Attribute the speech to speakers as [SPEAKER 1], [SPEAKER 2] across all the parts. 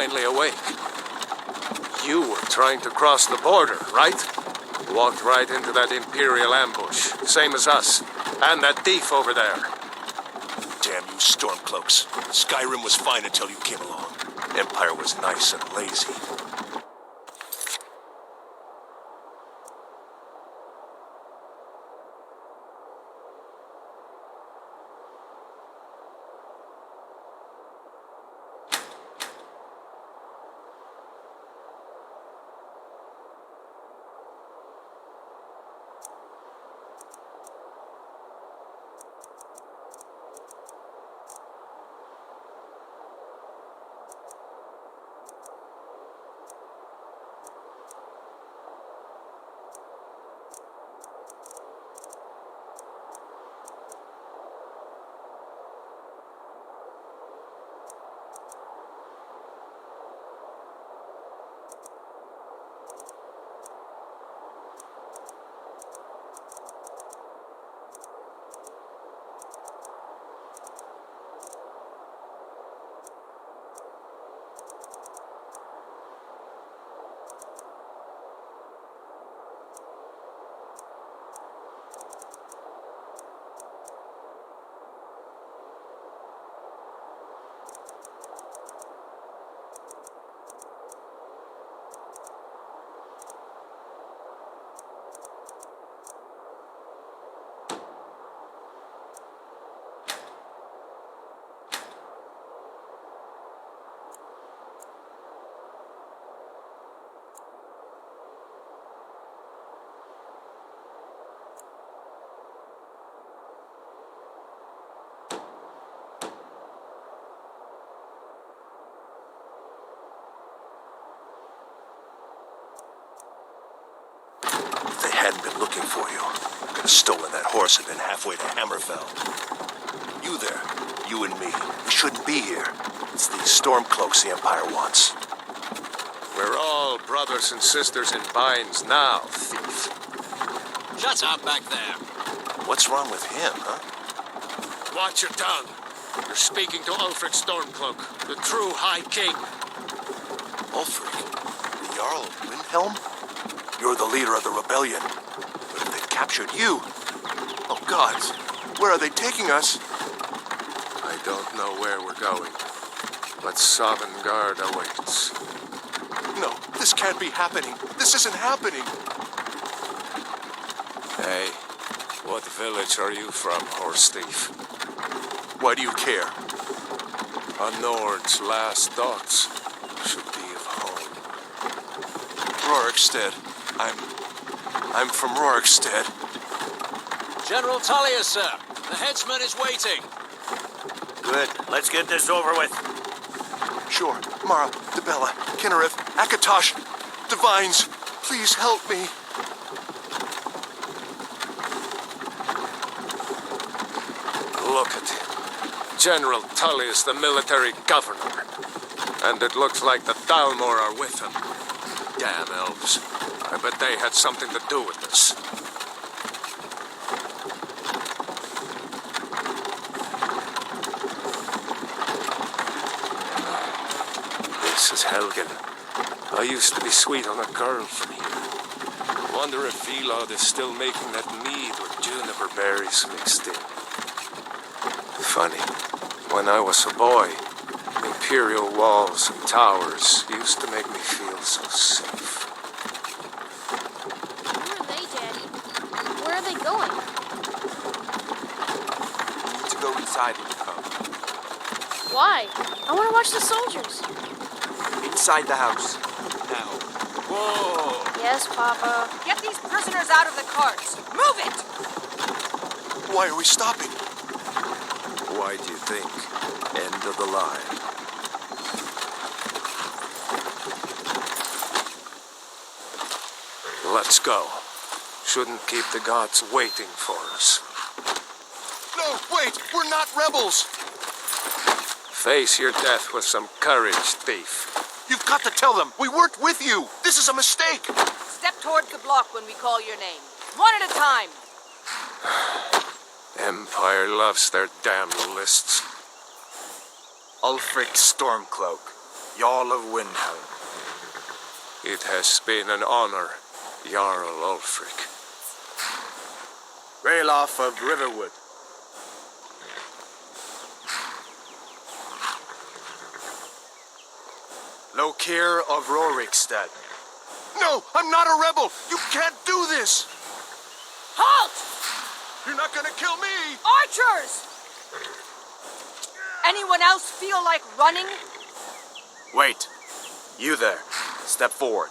[SPEAKER 1] finally awake. You were trying to cross the border, right? Walked right into that Imperial ambush, same as us. And that thief over there.
[SPEAKER 2] Damn you Stormcloaks. Skyrim was fine until you came along. Empire was nice and lazy. Hadn't been looking for you. Could have stolen that horse and been halfway to Hammerfell. You there, you and me, we shouldn't be here. It's these Stormcloaks the Empire wants.
[SPEAKER 1] We're all brothers and sisters in binds now, thief.
[SPEAKER 3] Shut up back there.
[SPEAKER 2] What's wrong with him, huh?
[SPEAKER 1] Watch your tongue. You're speaking to Ulfric Stormcloak, the true High King.
[SPEAKER 2] Ulfric? The Jarl of Windhelm? You're the leader of the rebellion. But if they've captured you... Oh, gods. Where are they taking us?
[SPEAKER 1] I don't know where we're going, but Sovngarde awaits.
[SPEAKER 2] No, this can't be happening. This isn't happening.
[SPEAKER 1] Hey, what village are you from, horse thief?
[SPEAKER 2] Why do you care?
[SPEAKER 1] A Nord's last thoughts should be of home.
[SPEAKER 2] Rorikstead. I'm from Rorikstead.
[SPEAKER 3] General Tullius, sir. The headsman is waiting.
[SPEAKER 4] Good. Let's get this over with.
[SPEAKER 2] Sure. Mara, Dibella, Kinnereth, Akatosh, Divines, please help me.
[SPEAKER 1] Look at him. General Tullius, the military governor. And it looks like the Thalmor are with him. Damn elves. I bet they had something to do with this. This is Helgen. I used to be sweet on a girl from here. Wonder if Vilod is still making that mead with juniper berries mixed in. Funny, when I was a boy, Imperial walls and towers used to make me feel so safe.
[SPEAKER 5] Where are they going?
[SPEAKER 4] We need to go inside when you come.
[SPEAKER 5] Why? I want to watch the soldiers.
[SPEAKER 4] Inside the house. Now.
[SPEAKER 3] Whoa!
[SPEAKER 5] Yes, Papa.
[SPEAKER 6] Get these prisoners out of the carts. Move it!
[SPEAKER 2] Why are we stopping?
[SPEAKER 1] Why do you think? End of the line. Let's go. Shouldn't keep the gods waiting for us.
[SPEAKER 2] No, wait! We're not rebels!
[SPEAKER 1] Face your death with some courage, thief.
[SPEAKER 2] You've got to tell them! We worked with you! This is a mistake!
[SPEAKER 6] Step towards the block when we call your name. One at a time.
[SPEAKER 1] Empire loves their damn lists.
[SPEAKER 4] Ulfric Stormcloak.
[SPEAKER 7] Jarl of Windhelm.
[SPEAKER 1] It has been an honor, Jarl Ulfric.
[SPEAKER 7] Ralof of Riverwood. Lokir of Rorikstead.
[SPEAKER 2] No, I'm not a rebel! You can't do this!
[SPEAKER 6] Halt!
[SPEAKER 2] You're not gonna kill me!
[SPEAKER 6] Archers! Anyone else feel like running?
[SPEAKER 7] Wait. You there. Step forward.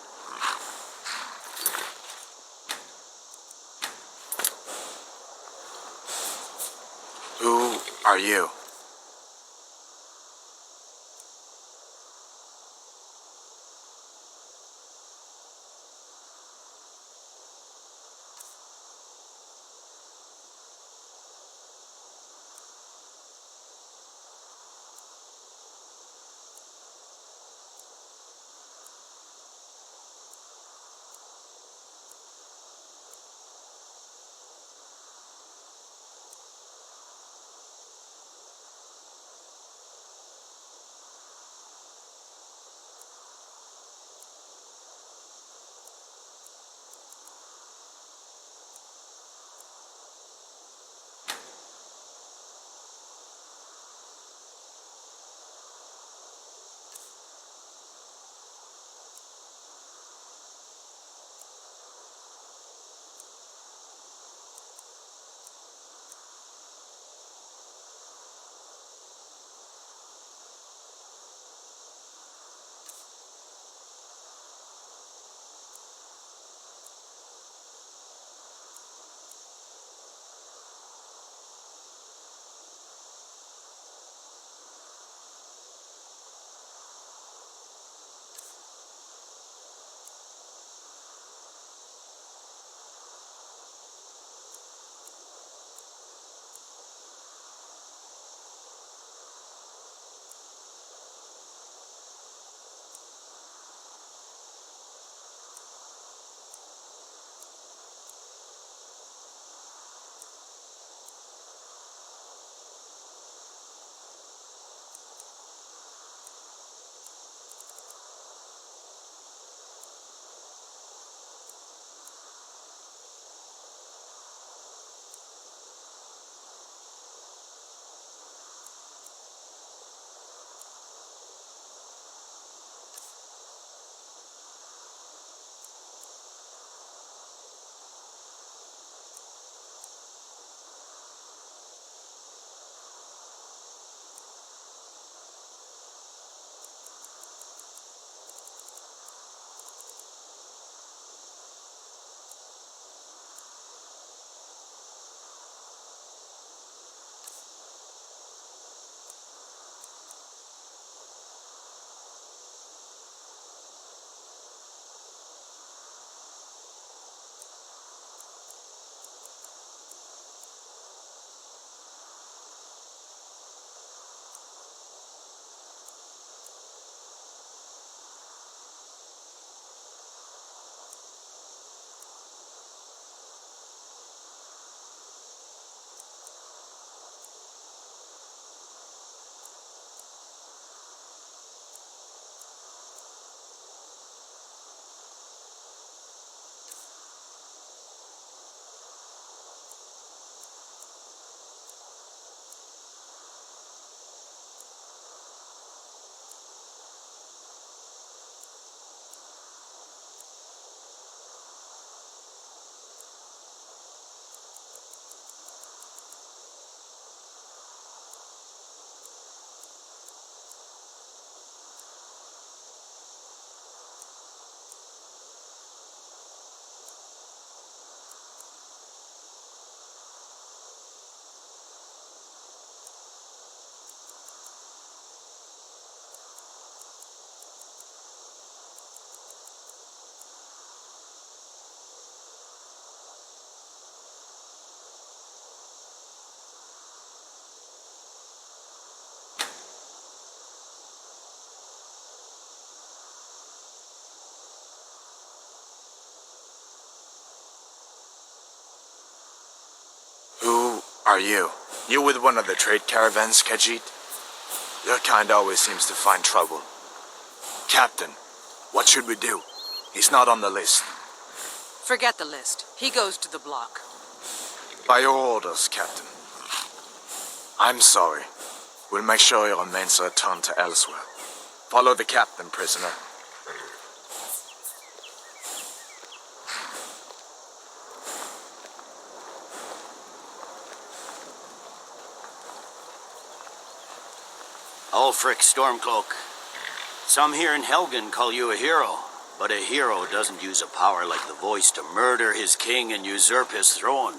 [SPEAKER 7] Who are you? Who are you? You with one of the trade caravans, Khajiit? Your kind always seems to find trouble. Captain, what should we do? He's not on the list.
[SPEAKER 6] Forget the list. He goes to the block.
[SPEAKER 7] By your orders, Captain. I'm sorry. We'll make sure your men are turned to elsewhere. Follow the captain, prisoner.
[SPEAKER 4] Ulfric Stormcloak. Some here in Helgen call you a hero, but a hero doesn't use a power like the voice to murder his king and usurp his throne.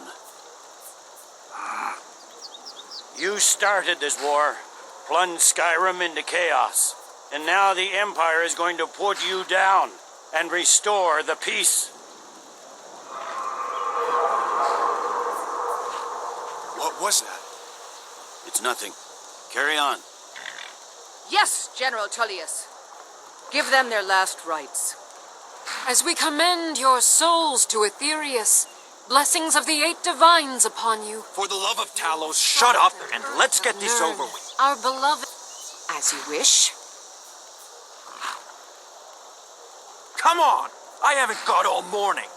[SPEAKER 4] You started this war, plunged Skyrim into chaos, and now the Empire is going to put you down and restore the peace.
[SPEAKER 7] What was that?
[SPEAKER 4] It's nothing. Carry on.
[SPEAKER 6] Yes, General Tullius. Give them their last rites.
[SPEAKER 8] As we commend your souls to Aetherius, blessings of the 8 divines upon you.
[SPEAKER 4] For the love of Talos, shut up and let's get this over with.
[SPEAKER 8] Our beloved... As you wish.
[SPEAKER 4] Come on! I haven't got all morning.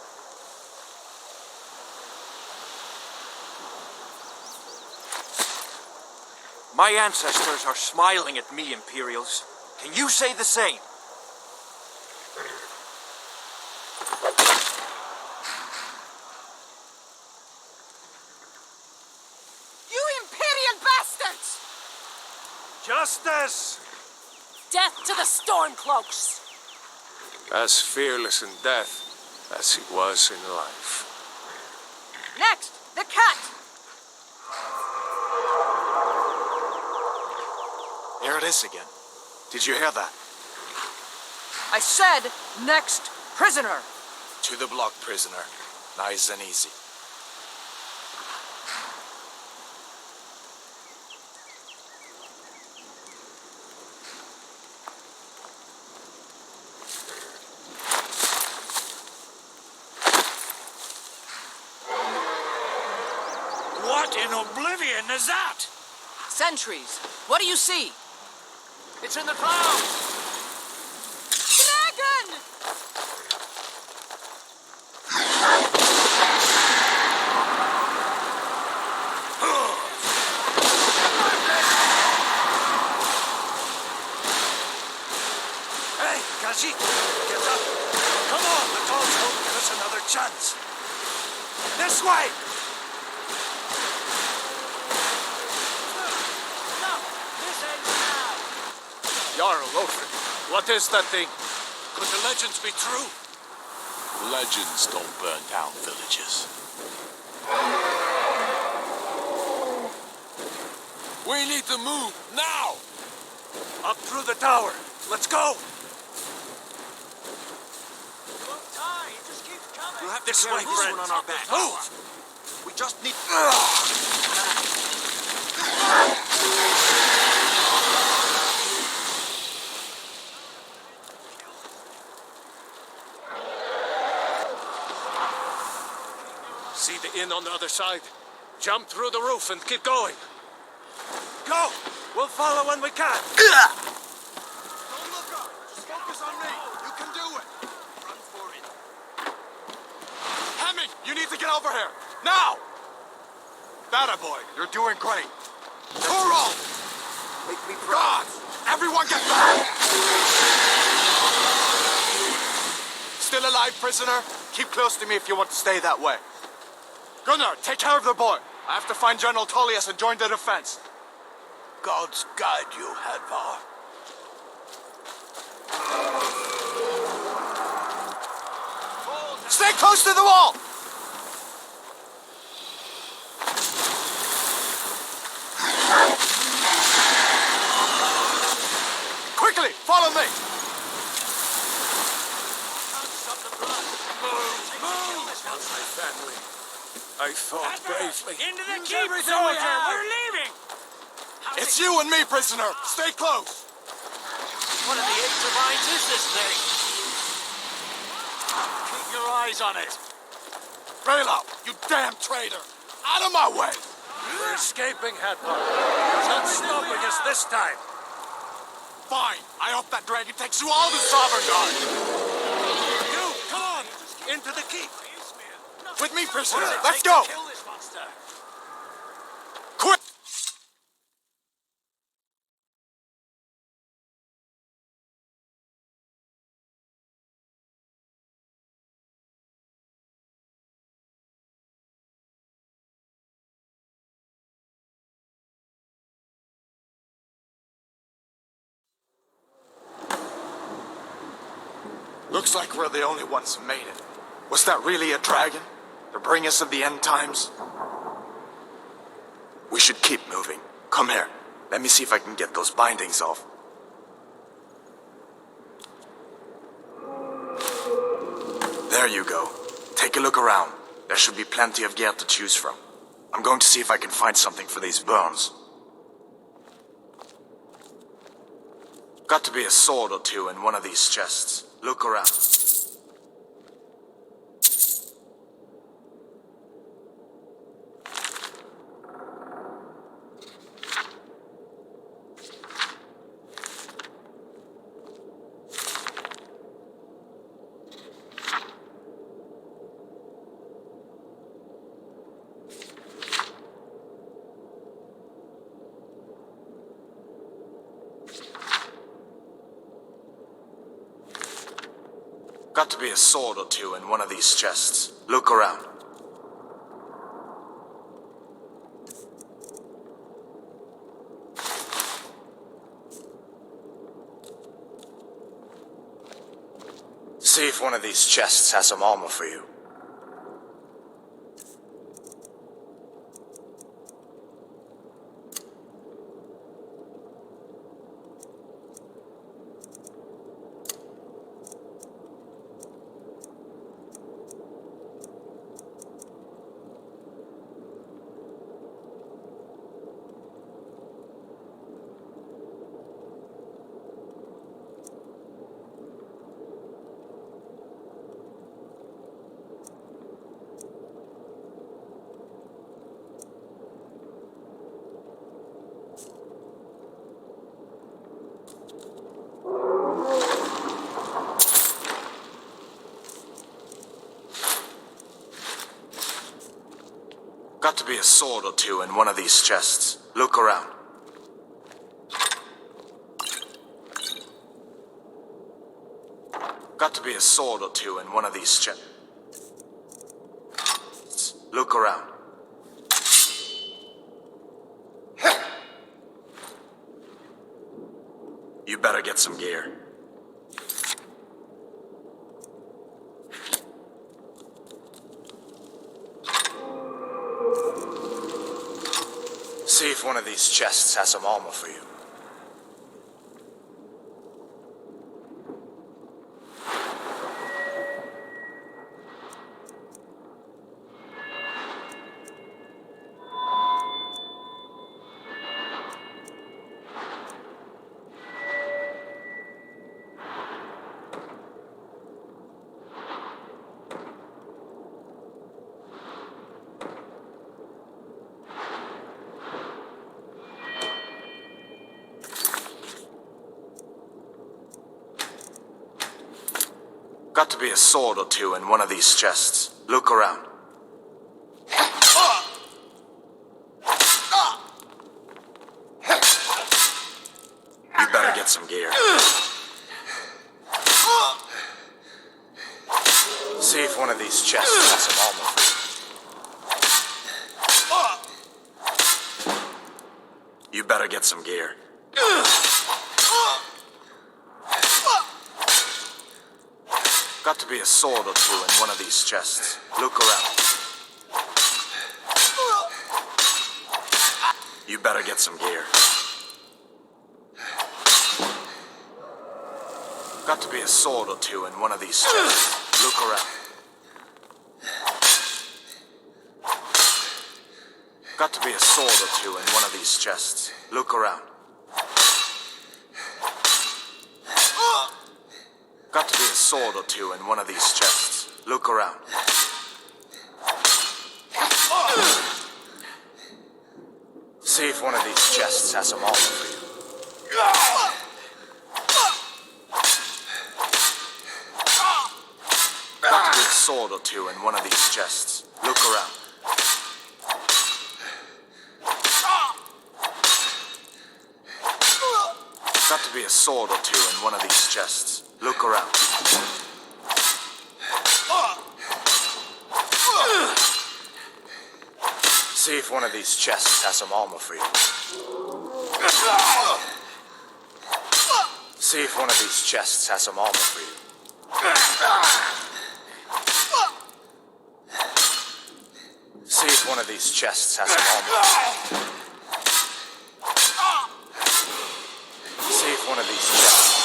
[SPEAKER 9] My ancestors are smiling at me, Imperials. Can you say the same?
[SPEAKER 6] You Imperial bastards!
[SPEAKER 9] Justice!
[SPEAKER 8] Death to the Stormcloaks!
[SPEAKER 1] As fearless in death as he was in life.
[SPEAKER 6] Next, the cat!
[SPEAKER 7] There it is again. Did you hear that?
[SPEAKER 6] I said, next prisoner.
[SPEAKER 7] To the block, prisoner. Nice and easy.
[SPEAKER 4] What in oblivion is that?
[SPEAKER 6] Sentries, what do you see?
[SPEAKER 3] It's in the clouds!
[SPEAKER 6] Dragon!
[SPEAKER 9] Hey, Khajiit, get up. Come on, the dogs won't give us another chance. This way!
[SPEAKER 3] Jarl Ulfric, what is that thing?
[SPEAKER 9] Could the legends be true?
[SPEAKER 2] Legends don't burn down villages.
[SPEAKER 9] We need to move, now! Up through the tower. Let's go! We'll have this way, friends. On our back. Move! We just need...
[SPEAKER 1] See the inn on the other side? Jump through the roof and keep going.
[SPEAKER 9] Go! We'll follow when we can. Don't look up. Just focus on me. You can do it. Run for it. Hemming, you need to get over here. Now! That boy, you're doing great. Toro! Make me proud. Everyone get back! Still alive, prisoner? Keep close to me if you want to stay that way. Gunnar, take care of the boy. I have to find General Tullius and join the defense.
[SPEAKER 2] Gods guide you, Hadvar.
[SPEAKER 9] Stay close to the wall! Quickly, follow me!
[SPEAKER 1] My family. I fought bravely.
[SPEAKER 3] Into the keep, soldier! We're leaving!
[SPEAKER 9] It's you and me, prisoner! Stay close!
[SPEAKER 3] What in the 8 divines is this thing? Keep your eyes on it.
[SPEAKER 9] Raylo, you damn traitor! Out of my way!
[SPEAKER 1] We're escaping, Hadvar. You're not stopping us this time.
[SPEAKER 9] Fine. I hope that dragon takes you all to Sovereign Guard.
[SPEAKER 4] You, come on! Into the keep!
[SPEAKER 9] With me, prisoner. Let's go.
[SPEAKER 4] Kill this monster!
[SPEAKER 9] Quick! Looks like we're the only ones who made it. Was that really a dragon? To bring us of the end times? We should keep moving. Come here. Let me see if I can get those bindings off. There you go. Take a look around. There should be plenty of gear to choose from. I'm going to see if I can find something for these burns. Got to be a sword or two in one of these chests. Look around. Got to be a sword or two in one of these chests. Look around. See if one of these chests has some armor for you. Got to be a sword or two in one of these chests. Look around. Got to be a sword or two in one of these chests. Look around. You better get some gear. See if one of these chests has some armor for you. Got to be a sword or two in one of these chests. Look around. You better get some gear. See if one of these chests has some armor for you. You better get some gear. Got to be a sword or two in one of these chests. Look around. You better get some gear. Got to be a sword or two in one of these chests. Look around. Got to be a sword or two in one of these chests. Look around. Got to be a sword or two in one of these chests. Look around. See if one of these chests has some armor for you.
[SPEAKER 7] sword or two in one of these chests. Look around. Got to be a sword or two in one of these chests. Look around. See if one of these chests has some armor for you. See if one of these chests has some armor for you. See if one of these chests has some armor. See if one of these chests.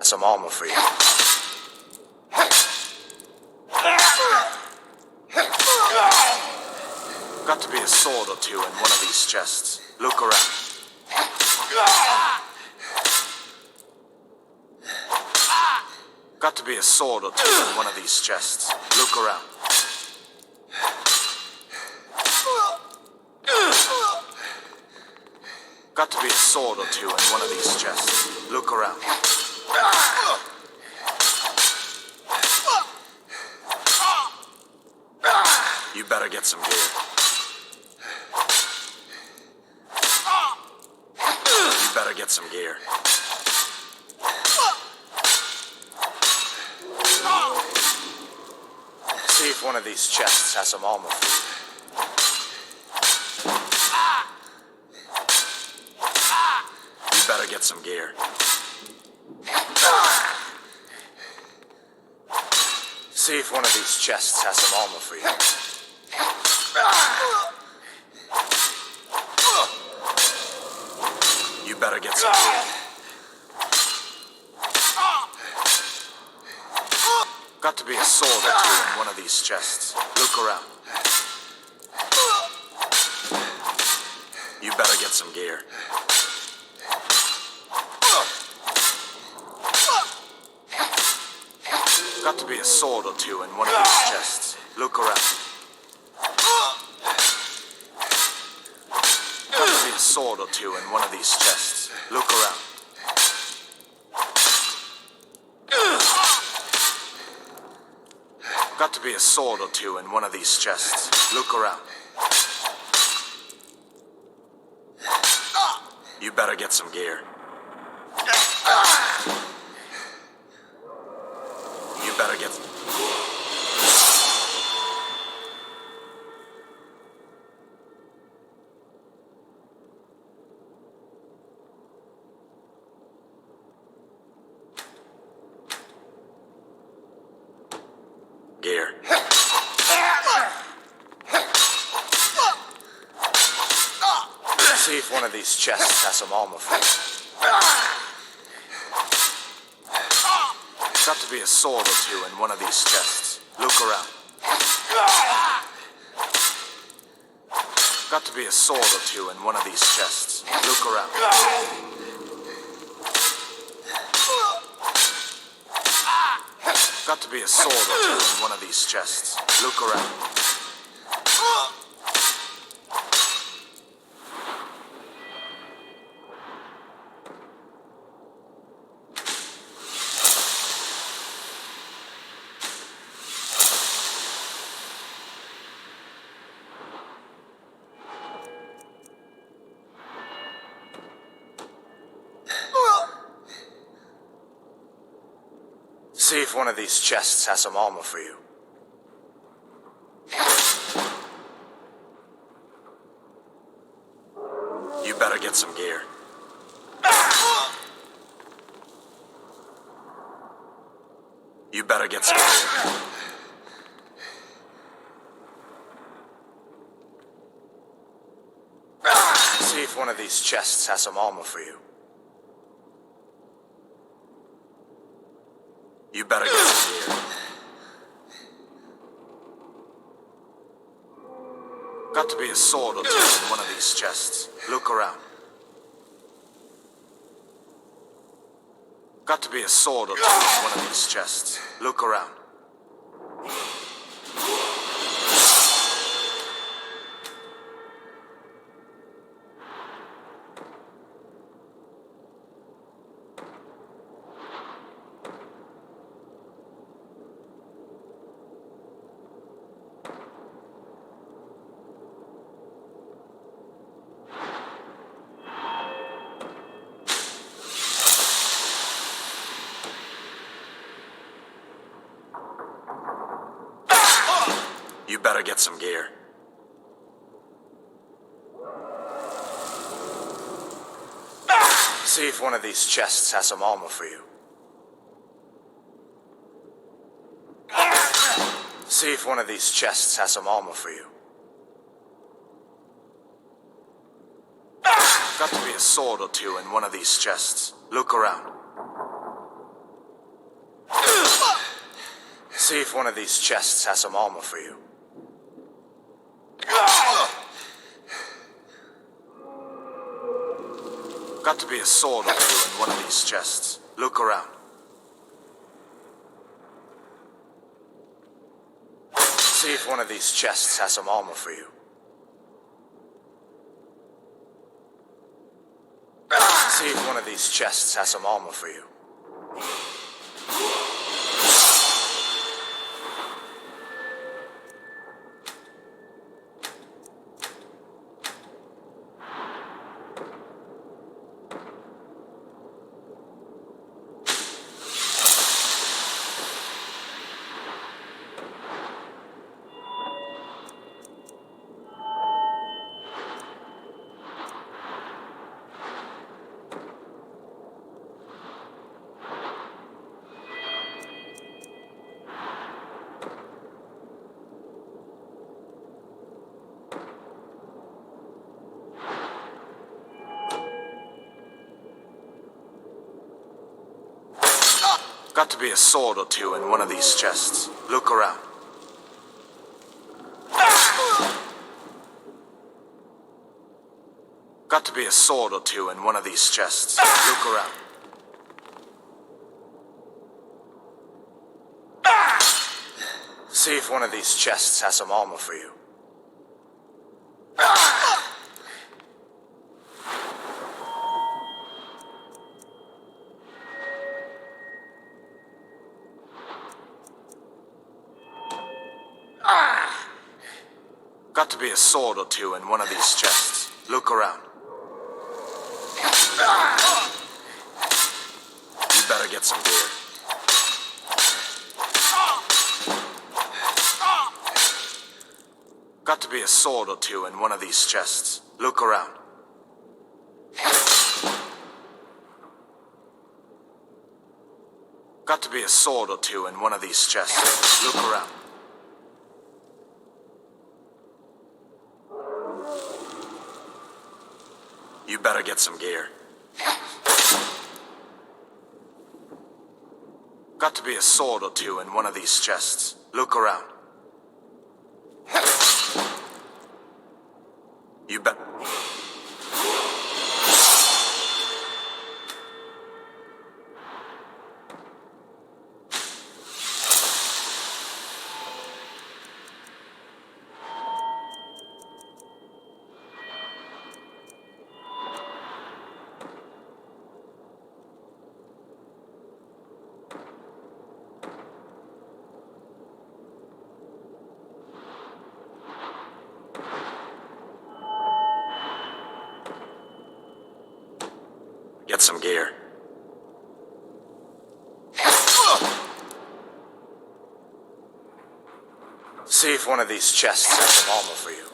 [SPEAKER 7] Some armor for you. Got to be a sword or two in one of these chests. Look around. Got to be a sword or two in one of these chests. Look around. Got to be a sword or two in one of these chests. Look around. You better get some gear. You better get some gear. See if one of these chests has some armor for you. You better get some gear. See if one of these chests has some armor for you. You better get some gear. Got to be a sword or two in one of these chests. Look around. You better get some gear. Got to be a sword or two in one of these chests. Look around. Got to be a sword or two in one of these chests. Look around. Got to be a sword or two in one of these chests. Look around. You better get some gear. You better get... gear. See if one of these chests has some armor for you. Got to be a sword or two in one of these chests. Look around. Got to be a sword or two in one of these chests. Look around. Got to be a sword or two in one of these chests. Look around. See if one of these chests has some armor for you. You better get some gear. You better get some gear. See if one of these chests has some armor for you. You better get some gear. Got to be a sword or two in one of these chests. Look around. Got to be a sword or two in one of these chests. Look around. You better get some gear. See if one of these chests has some armor for you. See if one of these chests has some armor for you. Got to be a sword or two in one of these chests. Look around. See if one of these chests has some armor for you. Got to be a sword or two in one of these chests. Look around. See if one of these chests has some armor for you. See if one of these chests has some armor for you. Got to be a sword or two in one of these chests. Look around. Got to be a sword or two in one of these chests. Look around. See if one of these chests has some armor for you. Got to be a sword or two in one of these chests. Look around. You better get some gear. Got to be a sword or two in one of these chests. Look around. Got to be a sword or two in one of these chests. Look around. You better get some gear. Got to be a sword or two in one of these chests. Look around. You bet. Get some gear. See if one of these chests has some armor for you.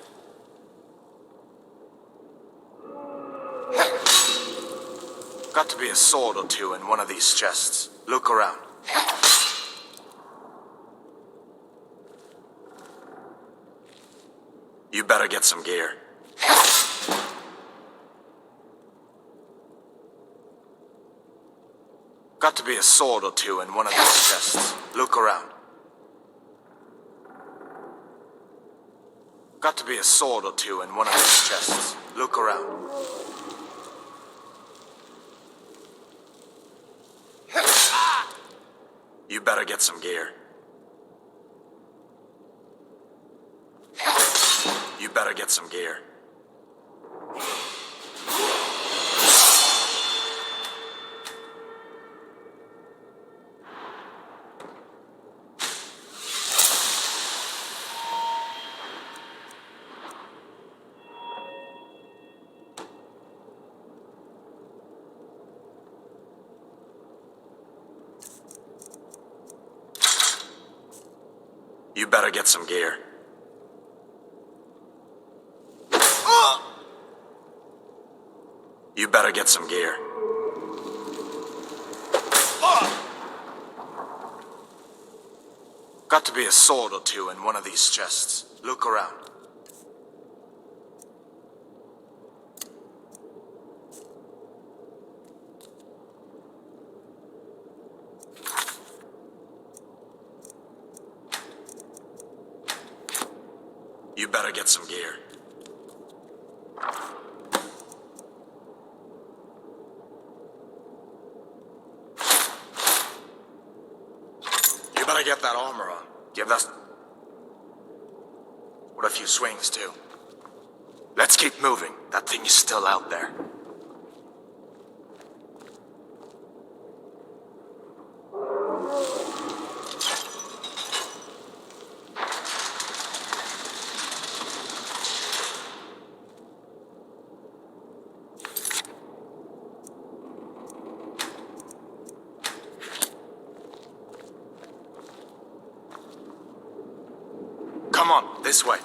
[SPEAKER 7] Got to be a sword or two in one of these chests. Look around. You better get some gear. Got to be a sword or two in one of these chests. Look around. Got to be a sword or two in one of these chests. Look around. You better get some gear. You better get some gear. You better get some gear. You better get some gear. Got to be a sword or two in one of these chests. Look around. You better get some gear. You better get that armor on. Give us... What a few swings, too. Let's keep moving. That thing is still out there. Come on, this way.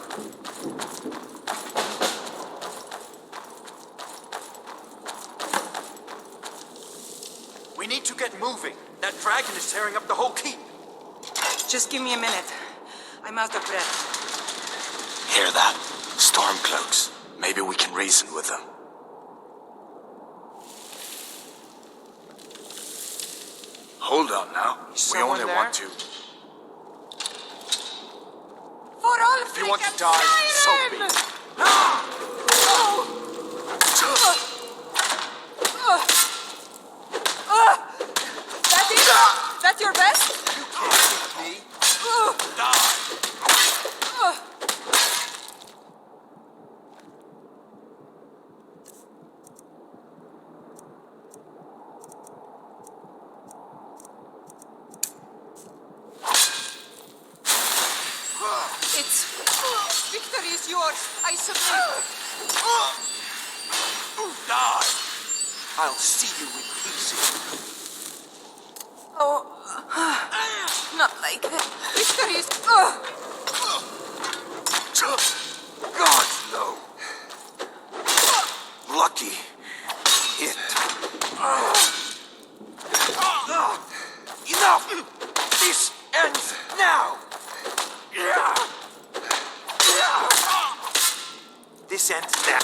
[SPEAKER 10] We need to get moving. That dragon is tearing up the whole keep.
[SPEAKER 6] Just give me a minute. I'm out of breath.
[SPEAKER 7] Hear that? Stormcloaks. Maybe we can reason with them. Hold on now. We only want to...
[SPEAKER 6] For all
[SPEAKER 9] If you want to die, so be it.
[SPEAKER 6] That's your best?
[SPEAKER 10] You can't beat me.
[SPEAKER 6] Victory is yours. I submit.
[SPEAKER 10] Die. I'll see you in pieces.
[SPEAKER 6] Oh, not like that. Victory is...
[SPEAKER 10] God, no. Lucky hit. Enough! This ends now! This ends now.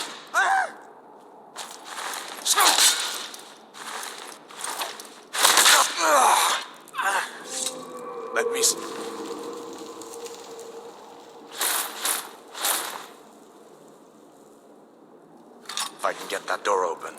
[SPEAKER 7] Let me... If I can get that door open.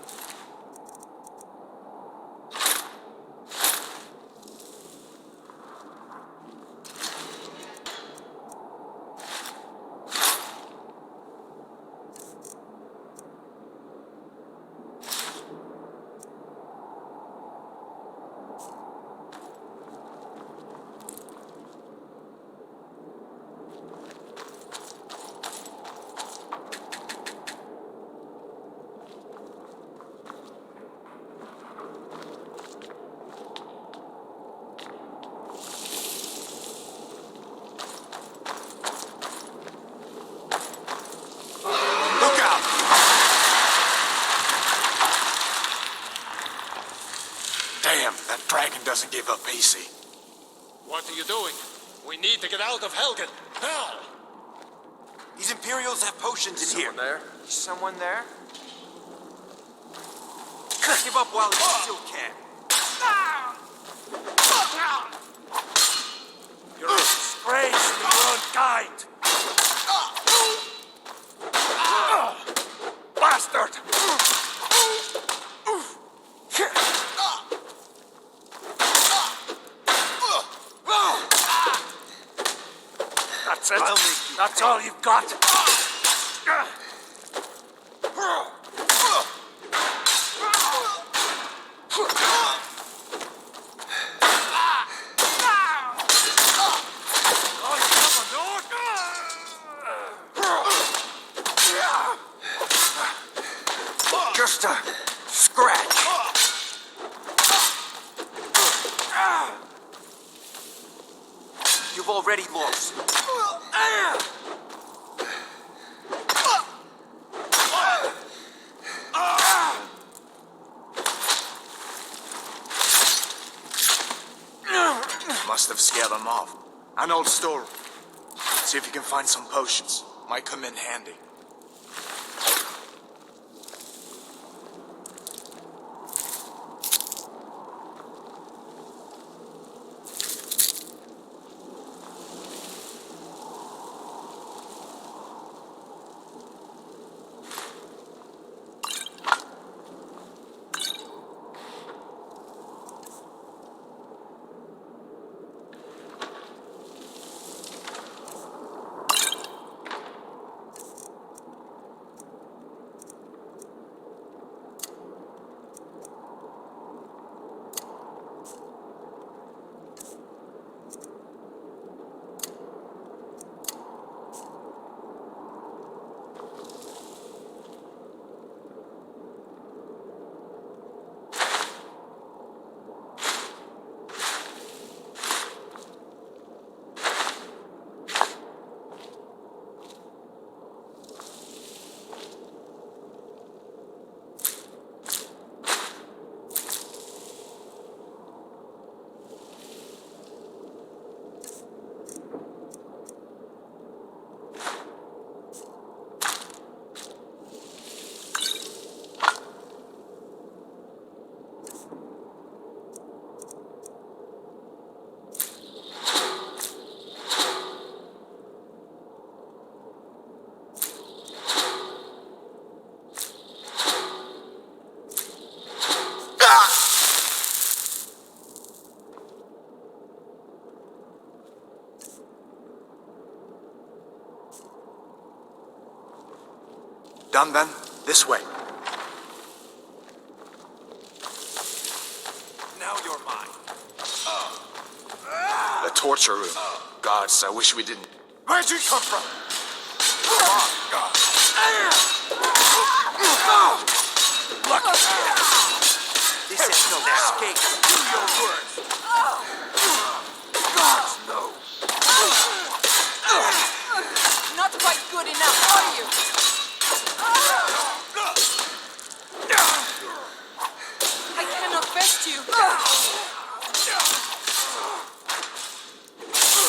[SPEAKER 7] That dragon doesn't give up easy.
[SPEAKER 1] What are you doing? We need to get out of Helgen. Now!
[SPEAKER 10] These Imperials have potions in here.
[SPEAKER 1] There?
[SPEAKER 10] Someone there? Give up while you still can. You're a disgrace to your own kind. Bastard!
[SPEAKER 9] That's it?
[SPEAKER 10] I'll make you
[SPEAKER 9] That's
[SPEAKER 10] pay.
[SPEAKER 9] all you've got?
[SPEAKER 10] Just a scratch. You've already lost.
[SPEAKER 7] Must have scared them off. An old storeroom. See if you can find some potions. Might come in handy. Done then? This way.
[SPEAKER 10] Now you're mine.
[SPEAKER 7] The torture room. Gods, I wish we didn't.
[SPEAKER 9] Where'd you come from?
[SPEAKER 10] This is no escape. Do your worst. Gods, no.
[SPEAKER 6] Not quite good enough, are you? I cannot best you.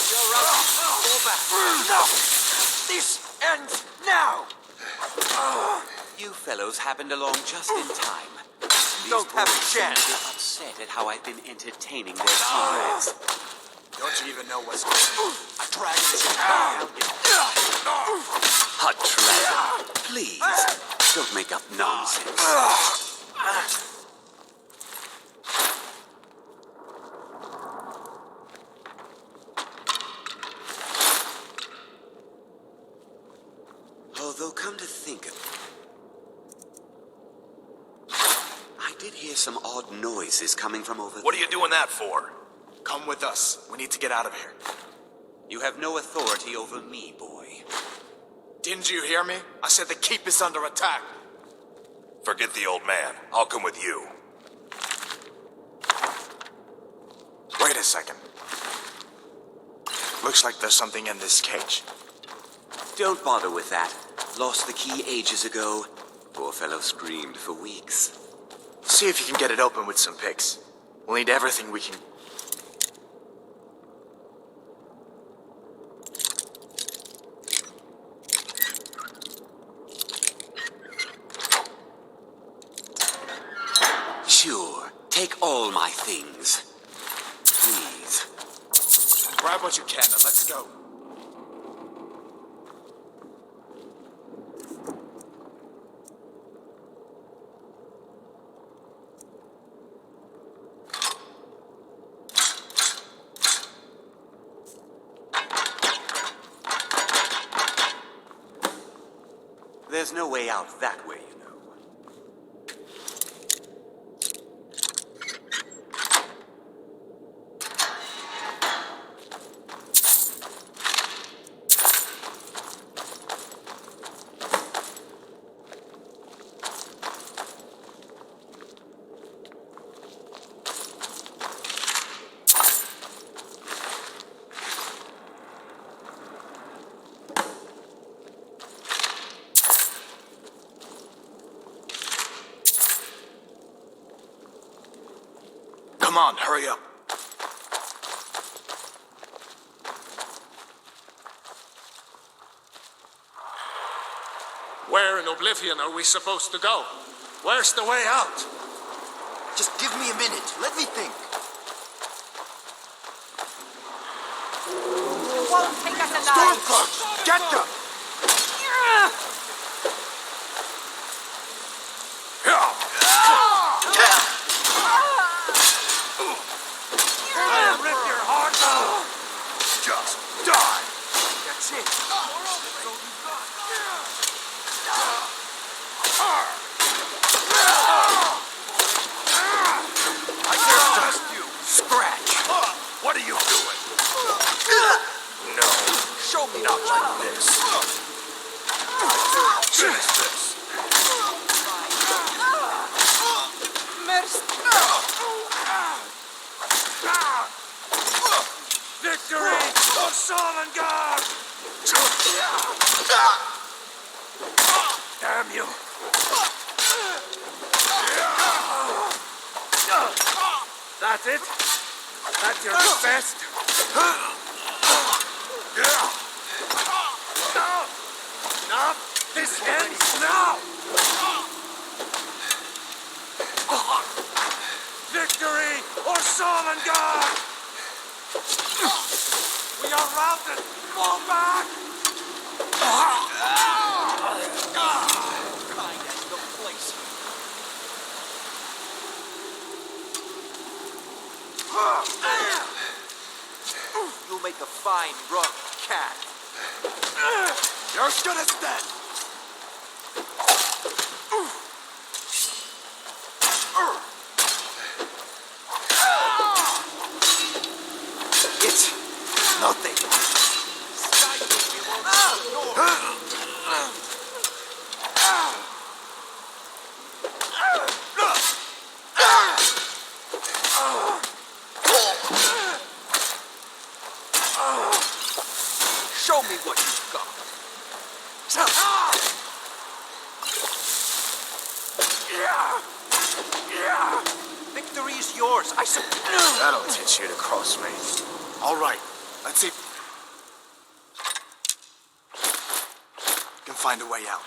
[SPEAKER 10] You're right. Fall back. No. This ends now.
[SPEAKER 11] You fellows happened along just in time.
[SPEAKER 10] Don't have a
[SPEAKER 11] Boys seem
[SPEAKER 10] chance.
[SPEAKER 11] to be upset at how I've been entertaining their comrades.
[SPEAKER 7] Don't you even know what's going on?
[SPEAKER 10] A dragon is around you.
[SPEAKER 11] A dragon. Please, don't make up nonsense. Although, come to think of it, I did hear some odd noises coming from over there.
[SPEAKER 2] What are you doing that for?
[SPEAKER 7] Come with us. We need to get out of here.
[SPEAKER 11] You have no authority over me, boy.
[SPEAKER 7] Didn't you hear me? I said the keep is under attack.
[SPEAKER 2] Forget the old man. I'll come with you.
[SPEAKER 7] Wait a second. Looks like there's something in this cage.
[SPEAKER 11] Don't bother with that. Lost the key ages ago. Poor fellow screamed for weeks.
[SPEAKER 7] See if you can get it open with some picks. We'll need everything we can.
[SPEAKER 11] Sure. Take all my things. Please.
[SPEAKER 7] Grab what you can and let's go.
[SPEAKER 11] There's no way out that way, you know.
[SPEAKER 7] Come on, hurry up.
[SPEAKER 1] Where in Oblivion are we supposed to go? Where's the way out?
[SPEAKER 10] Just give me a minute. Let me think.
[SPEAKER 6] It won't take us alive.
[SPEAKER 9] Stormcloaks! Get them!
[SPEAKER 10] I'll rip your heart out!
[SPEAKER 9] Just die!
[SPEAKER 10] That's it.
[SPEAKER 9] I can't trust you! Scratch! What are you doing? No, show me not like this. Finish this! Victory for Sovngarde! Damn you! That's it? That's your best? No! This ends now! Victory or Sovngarde! We are routed! Fall back!
[SPEAKER 10] Kind as the place. You'll make a fine rug cat.
[SPEAKER 9] You're as good as dead!
[SPEAKER 10] It's nothing. Show me what you've got. Victory is yours, I suppose.
[SPEAKER 7] That'll teach you to cross me. All right, let's see. Can find a way out.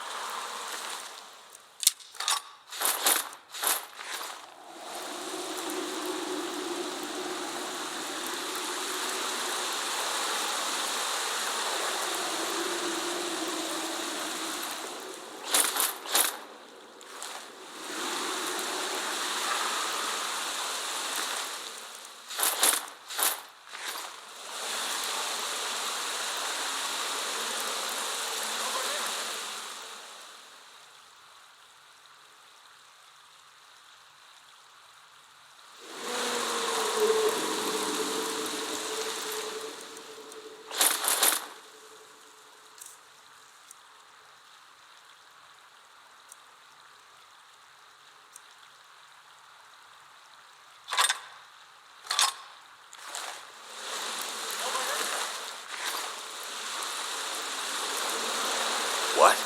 [SPEAKER 2] What?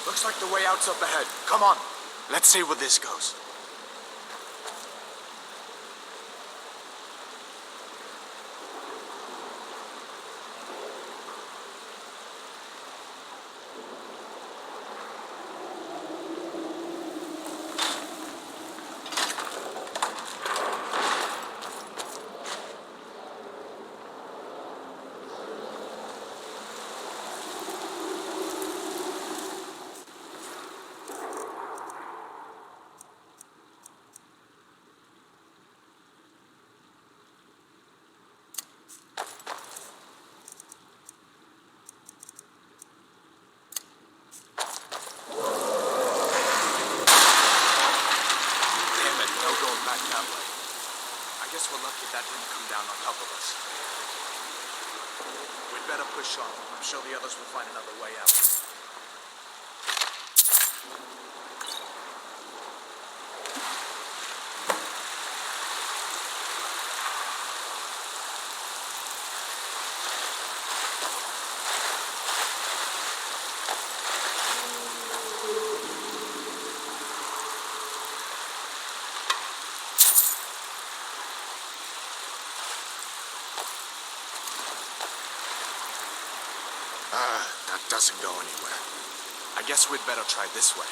[SPEAKER 7] Looks like the way out's up ahead. Come on, let's see where this goes. on. I'm sure the others will find another way out. That doesn't go anywhere. I guess we'd better try this way.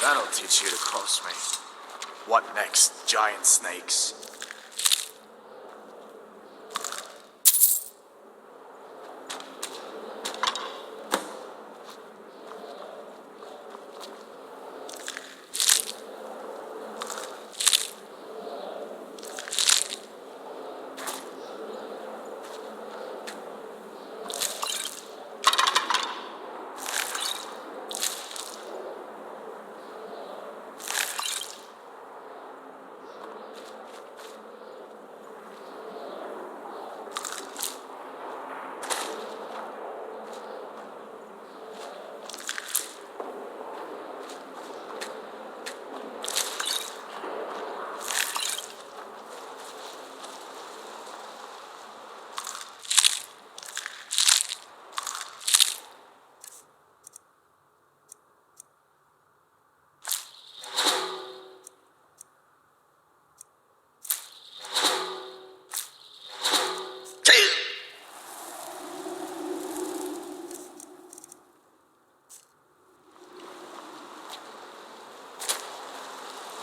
[SPEAKER 7] That'll teach you to cross me. What next, giant snakes?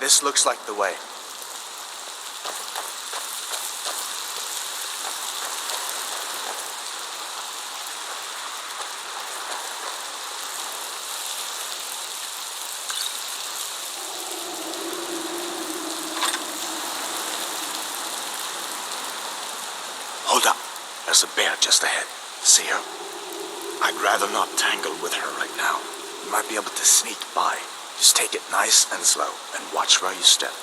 [SPEAKER 7] This looks like the way. Hold up. There's a bear just ahead. See her? I'd rather not tangle with her right now. You might be able to sneak by. Just take it nice and slow, and watch where you step.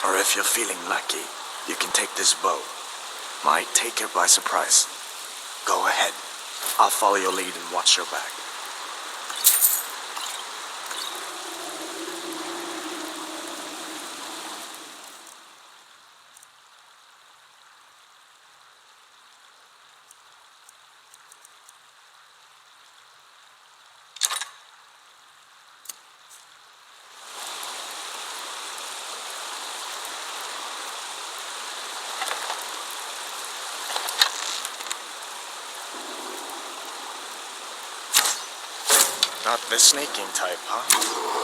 [SPEAKER 7] Or if you're feeling lucky, you can take this bow. Might take her by surprise. Go ahead. I'll follow your lead and watch your back. Not the sneaking type, huh?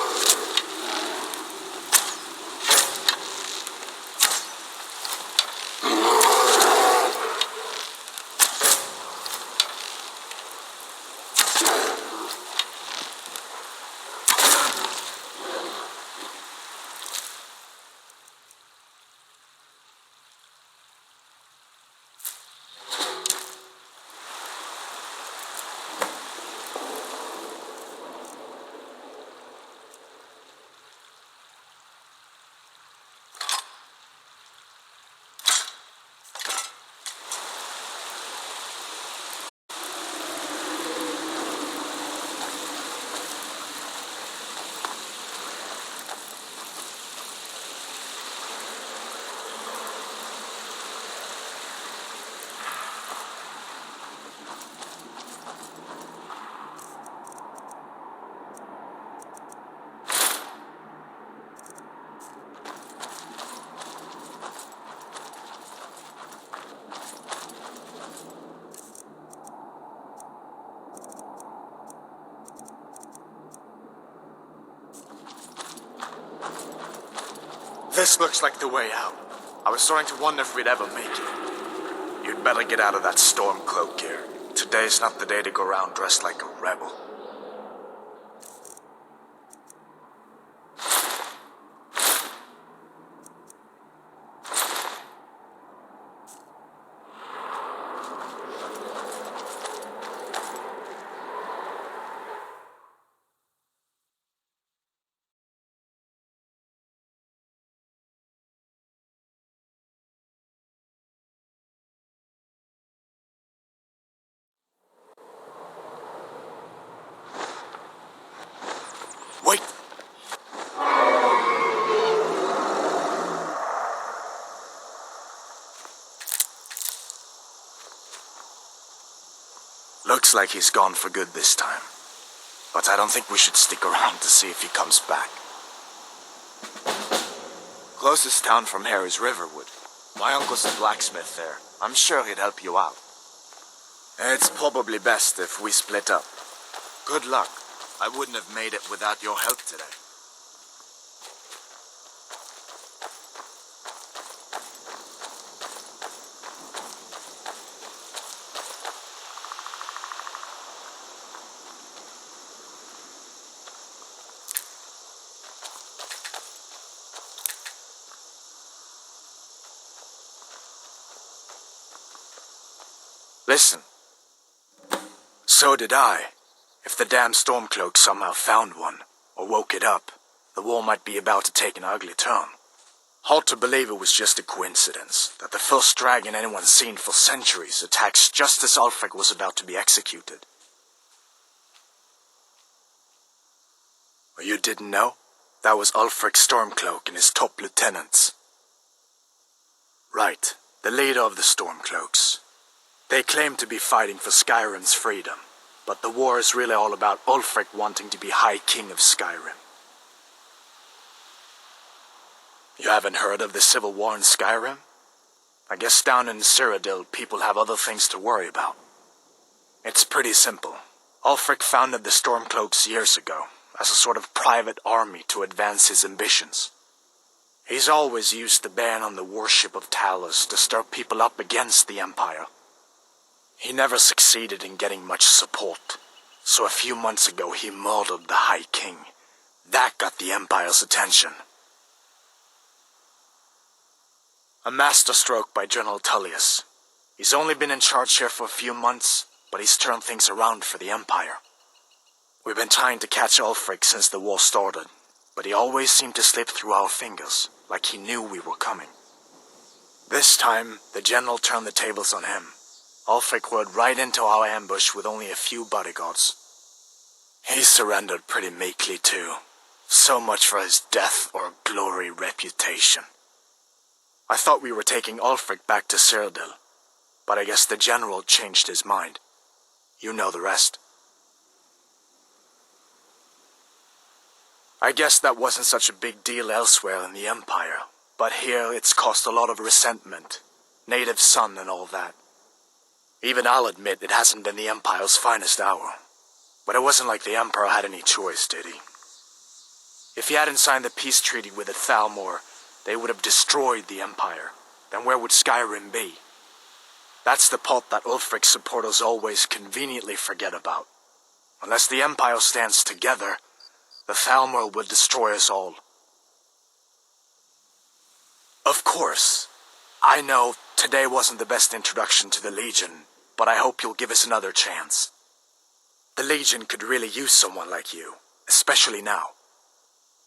[SPEAKER 9] This looks like the way out. I was starting to wonder if we'd ever make it. You'd better get out of that storm cloak gear. Today's not the day to go around dressed like a rebel. Wait! Looks like he's gone for good this time. But I don't think we should stick around to see if he comes back. Closest town from here is Riverwood. My uncle's a blacksmith there. I'm sure he'd help you out. It's probably best if we split up. Good luck. I wouldn't have made it without your help today. Listen. So did I. If the damn Stormcloak somehow found one, or woke it up, the war might be about to take an ugly turn. Hard to believe it was just a coincidence, that the first dragon anyone's seen for centuries attacks just as Ulfric was about to be executed. Or you didn't know? That was Ulfric's Stormcloak and his top lieutenants. Right, the leader of the Stormcloaks. They claim to be fighting for Skyrim's freedom, but the war is really all about Ulfric wanting to be High King of Skyrim. You haven't heard of the civil war in Skyrim? I guess down in Cyrodiil, people have other things to worry about. It's pretty simple. Ulfric founded the Stormcloaks years ago, as a sort of private army to advance his ambitions. He's always used the ban on the worship of Athalos to stir people up against the Empire. He never succeeded in getting much support, so a few months ago he murdered the High King. That got the Empire's attention. A masterstroke by General Tullius. He's only been in charge here for a few months, but he's turned things around for the Empire. We've been trying to catch Ulfric since the war started, but he always seemed to slip through our fingers, like he knew we were coming. This time, the General turned the tables on him. Ulfric rode right into our ambush with only a few bodyguards. He surrendered pretty meekly too. So much for his death or glory reputation. I thought we were taking Ulfric back to Cyrodiil, but I guess the General changed his mind. You know the rest. I guess that wasn't such a big deal elsewhere in the Empire, but here it's caused a lot of resentment. Native son and all that. Even I'll admit it hasn't been the Empire's finest hour. But it wasn't like the Emperor had any choice, did he? If he hadn't signed the peace treaty with the Thalmor, they would have destroyed the Empire. Then where would Skyrim be? That's the part that Ulfric's supporters always conveniently forget about. Unless the Empire stands together, the Thalmor will destroy us all. Of course. I know today wasn't the best introduction to the Legion, but I hope you'll give us another chance. The Legion could really use someone like you, especially now.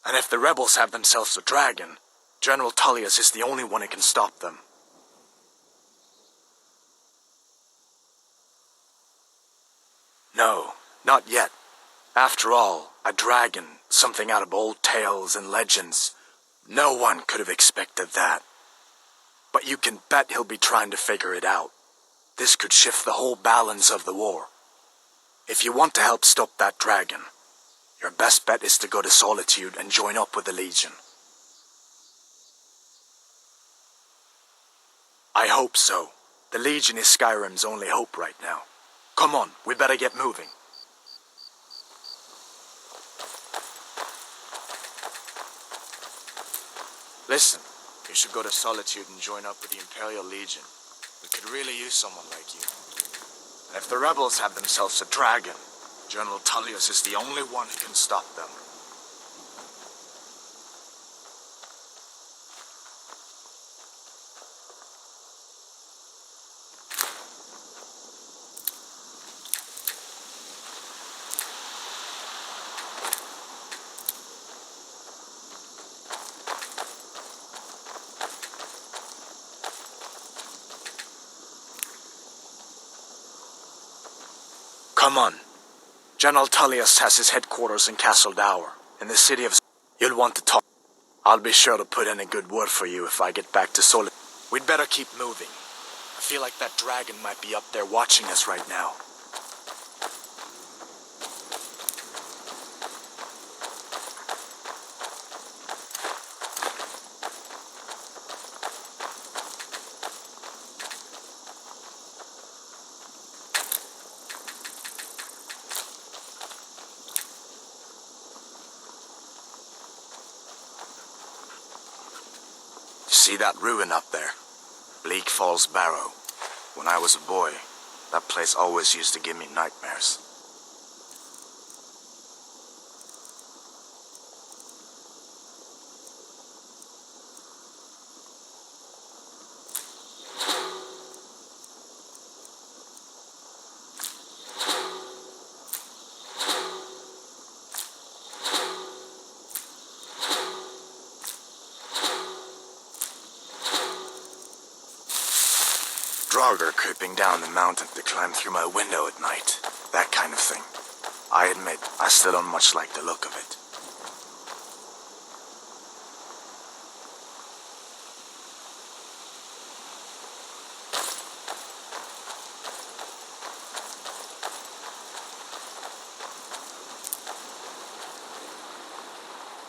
[SPEAKER 9] And if the rebels have themselves a dragon, General Tullius is the only one who can stop them. No, not yet. After all, a dragon, something out of old tales and legends. No one could have expected that. But you can bet he'll be trying to figure it out. This could shift the whole balance of the war. If you want to help stop that dragon, your best bet is to go to Solitude and join up with the Legion. I hope so. The Legion is Skyrim's only hope right now. Come on, we better get moving. Listen, you should go to Solitude and join up with the Imperial Legion. We could really use someone like you. And if the rebels have themselves a dragon, General Tullius is the only one who can stop them. Come on. General Tullius has his headquarters in Castle Dower, in the city of... You'll want to talk. I'll be sure to put in a good word for you if I get back to Solitude. We'd better keep moving. I feel like that dragon might be up there watching us right now. See that ruin up there? Bleak Falls Barrow. When I was a boy, that place always used to give me nightmares. Draugr creeping down the mountain to climb through my window at night. That kind of thing. I admit, I still don't much like the look of it.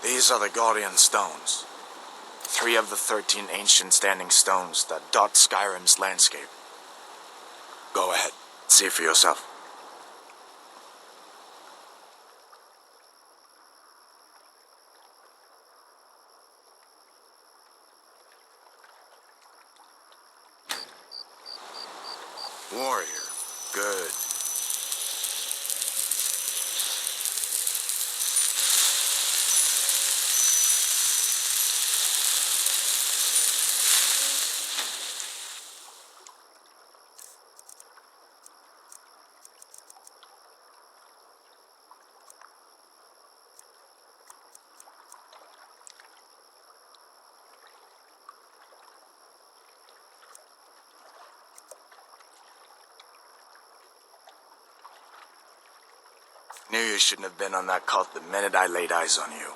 [SPEAKER 9] These are the Guardian Stones. 3 of the 13 ancient standing stones that dot Skyrim's landscape. Go ahead, see for yourself. Warrior, good. Knew you shouldn't have been on that cult the minute I laid eyes on you.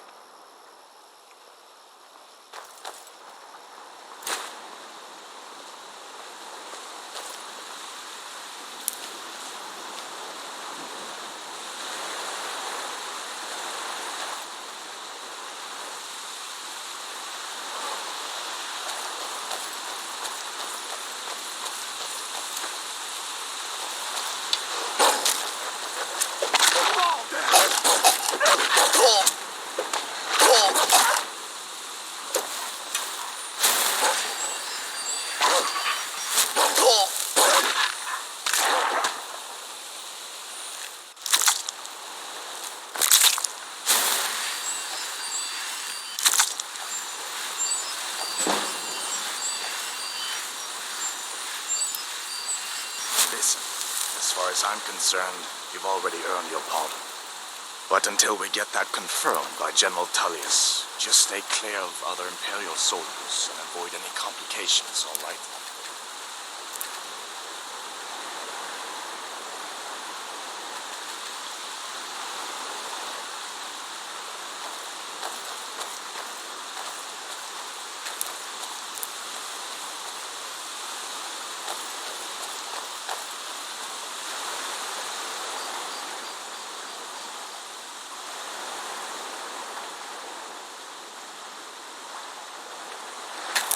[SPEAKER 9] Listen, as far as I'm concerned, you've already earned your pardon. But until we get that confirmed by General Tullius, just stay clear of other Imperial soldiers and avoid any complications, all right?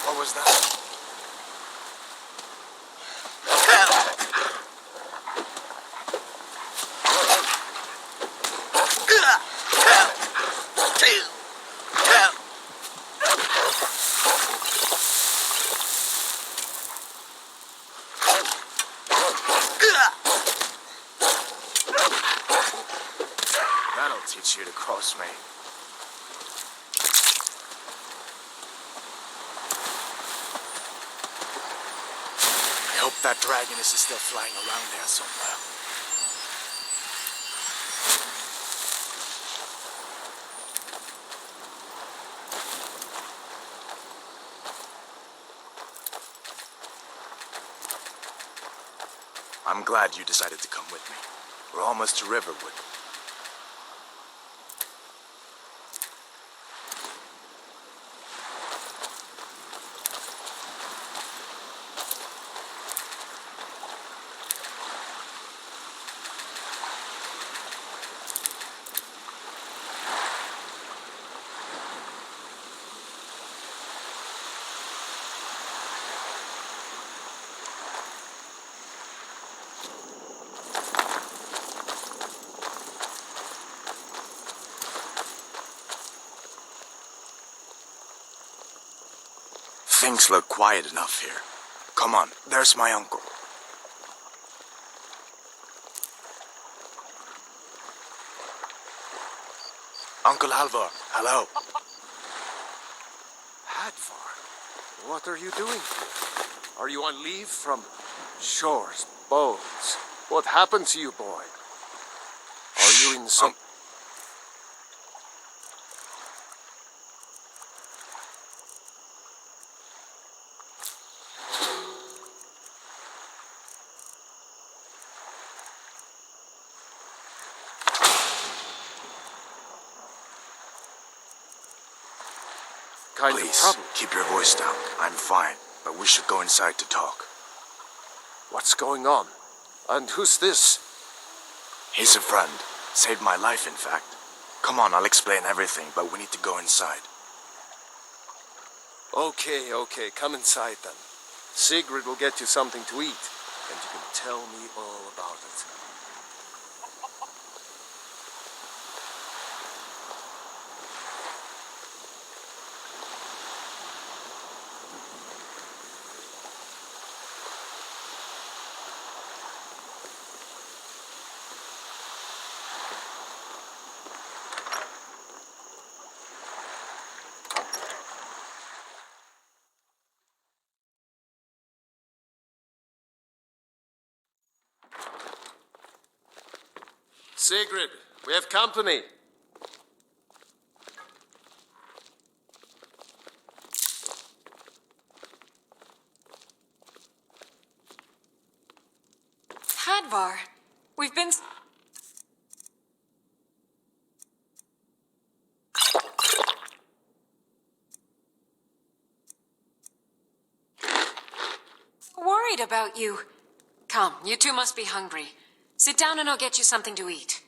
[SPEAKER 9] What was that? teach you to cross me. I hope that dragon is still flying around there somewhere. I'm glad you decided to come with me. We're almost to Riverwood. Things look quiet enough here. Come on, there's my uncle. Uncle Halvor, hello.
[SPEAKER 1] Hadvar, what are you doing here? Are you on leave from shores, boats? What happened to you, boy? Are you in some... kind of
[SPEAKER 9] Please,
[SPEAKER 1] trouble?
[SPEAKER 9] keep your voice down. I'm fine, but we should go inside to talk.
[SPEAKER 1] What's going on? And who's this?
[SPEAKER 9] He's a friend. Saved my life, in fact. Come on, I'll explain everything, but we need to go inside.
[SPEAKER 1] Okay, come inside then. Sigrid will get you something to eat, and you can tell me all about it. Sigrid, we have company.
[SPEAKER 8] Hadvar, we've been... worried about you. Come, you two must be hungry. Sit down and I'll get you something to eat.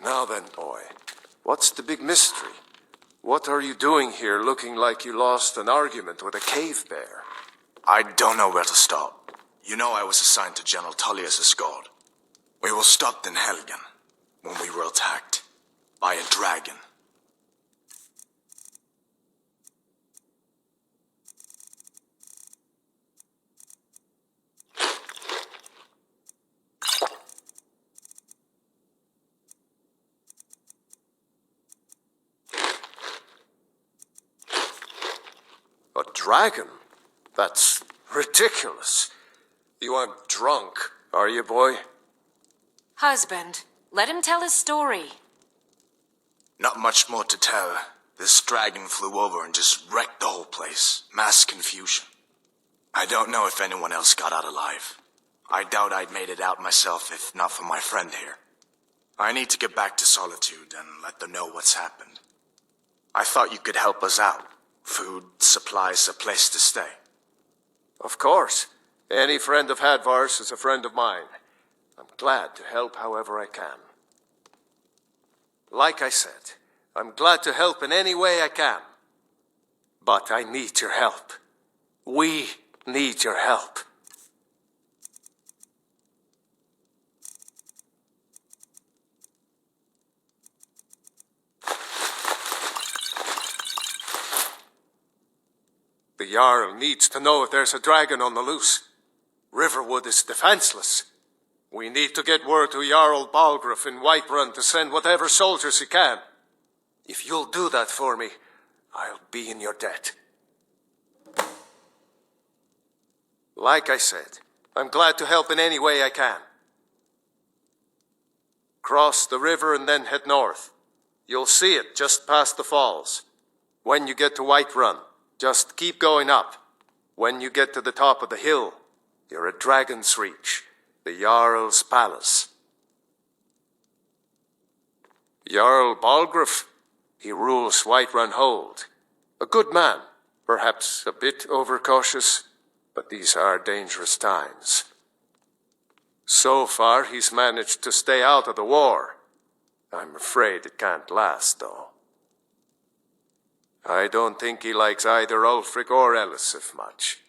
[SPEAKER 1] Now then, boy, what's the big mystery? What are you doing here looking like you lost an argument with a cave bear?
[SPEAKER 9] I don't know where to start. You know I was assigned to General Tullius' guard. We were stopped in Helgen when we were attacked by a dragon.
[SPEAKER 1] A dragon? That's ridiculous. You aren't drunk, are you, boy?
[SPEAKER 8] Husband, let him tell his story.
[SPEAKER 9] Not much more to tell. This dragon flew over and just wrecked the whole place. Mass confusion. I don't know if anyone else got out alive. I doubt I'd made it out myself if not for my friend here. I need to get back to Solitude and let them know what's happened. I thought you could help us out. Food, supplies, a place to stay.
[SPEAKER 1] Of course. Any friend of Hadvar's is a friend of mine. I'm glad to help however I can. Like I said, I'm glad to help in any way I can. But I need your help. We need your help. The Jarl needs to know if there's a dragon on the loose. Riverwood is defenseless. We need to get word to Jarl Balgruuf in Whiterun to send whatever soldiers he can. If you'll do that for me, I'll be in your debt. Like I said, I'm glad to help in any way I can. Cross the river and then head north. You'll see it just past the falls. When you get to Whiterun, just keep going up. When you get to the top of the hill, you're at Dragon's Reach, the Jarl's palace. Jarl Balgruuf, he rules Whiterun Hold. A good man, perhaps a bit overcautious, but these are dangerous times. So far, he's managed to stay out of the war. I'm afraid it can't last, though. I don't think he likes either Ulfric or Elisif much.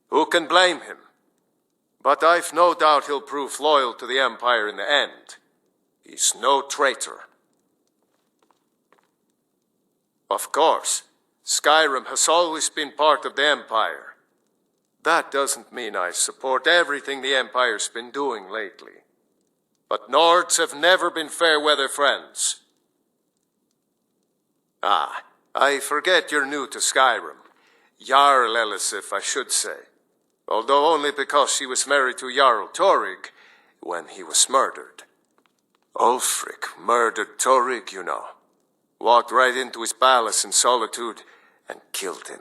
[SPEAKER 1] Who can blame him? But I've no doubt he'll prove loyal to the Empire in the end. He's no traitor. Of course, Skyrim has always been part of the Empire. That doesn't mean I support everything the Empire's been doing lately. But Nords have never been fair-weather friends. Ah, I forget you're new to Skyrim. Jarl Elisif, I should say. Although only because she was married to Jarl Torrig when he was murdered. Ulfric murdered Torrig, you know. Walked right into his palace in Solitude and killed him.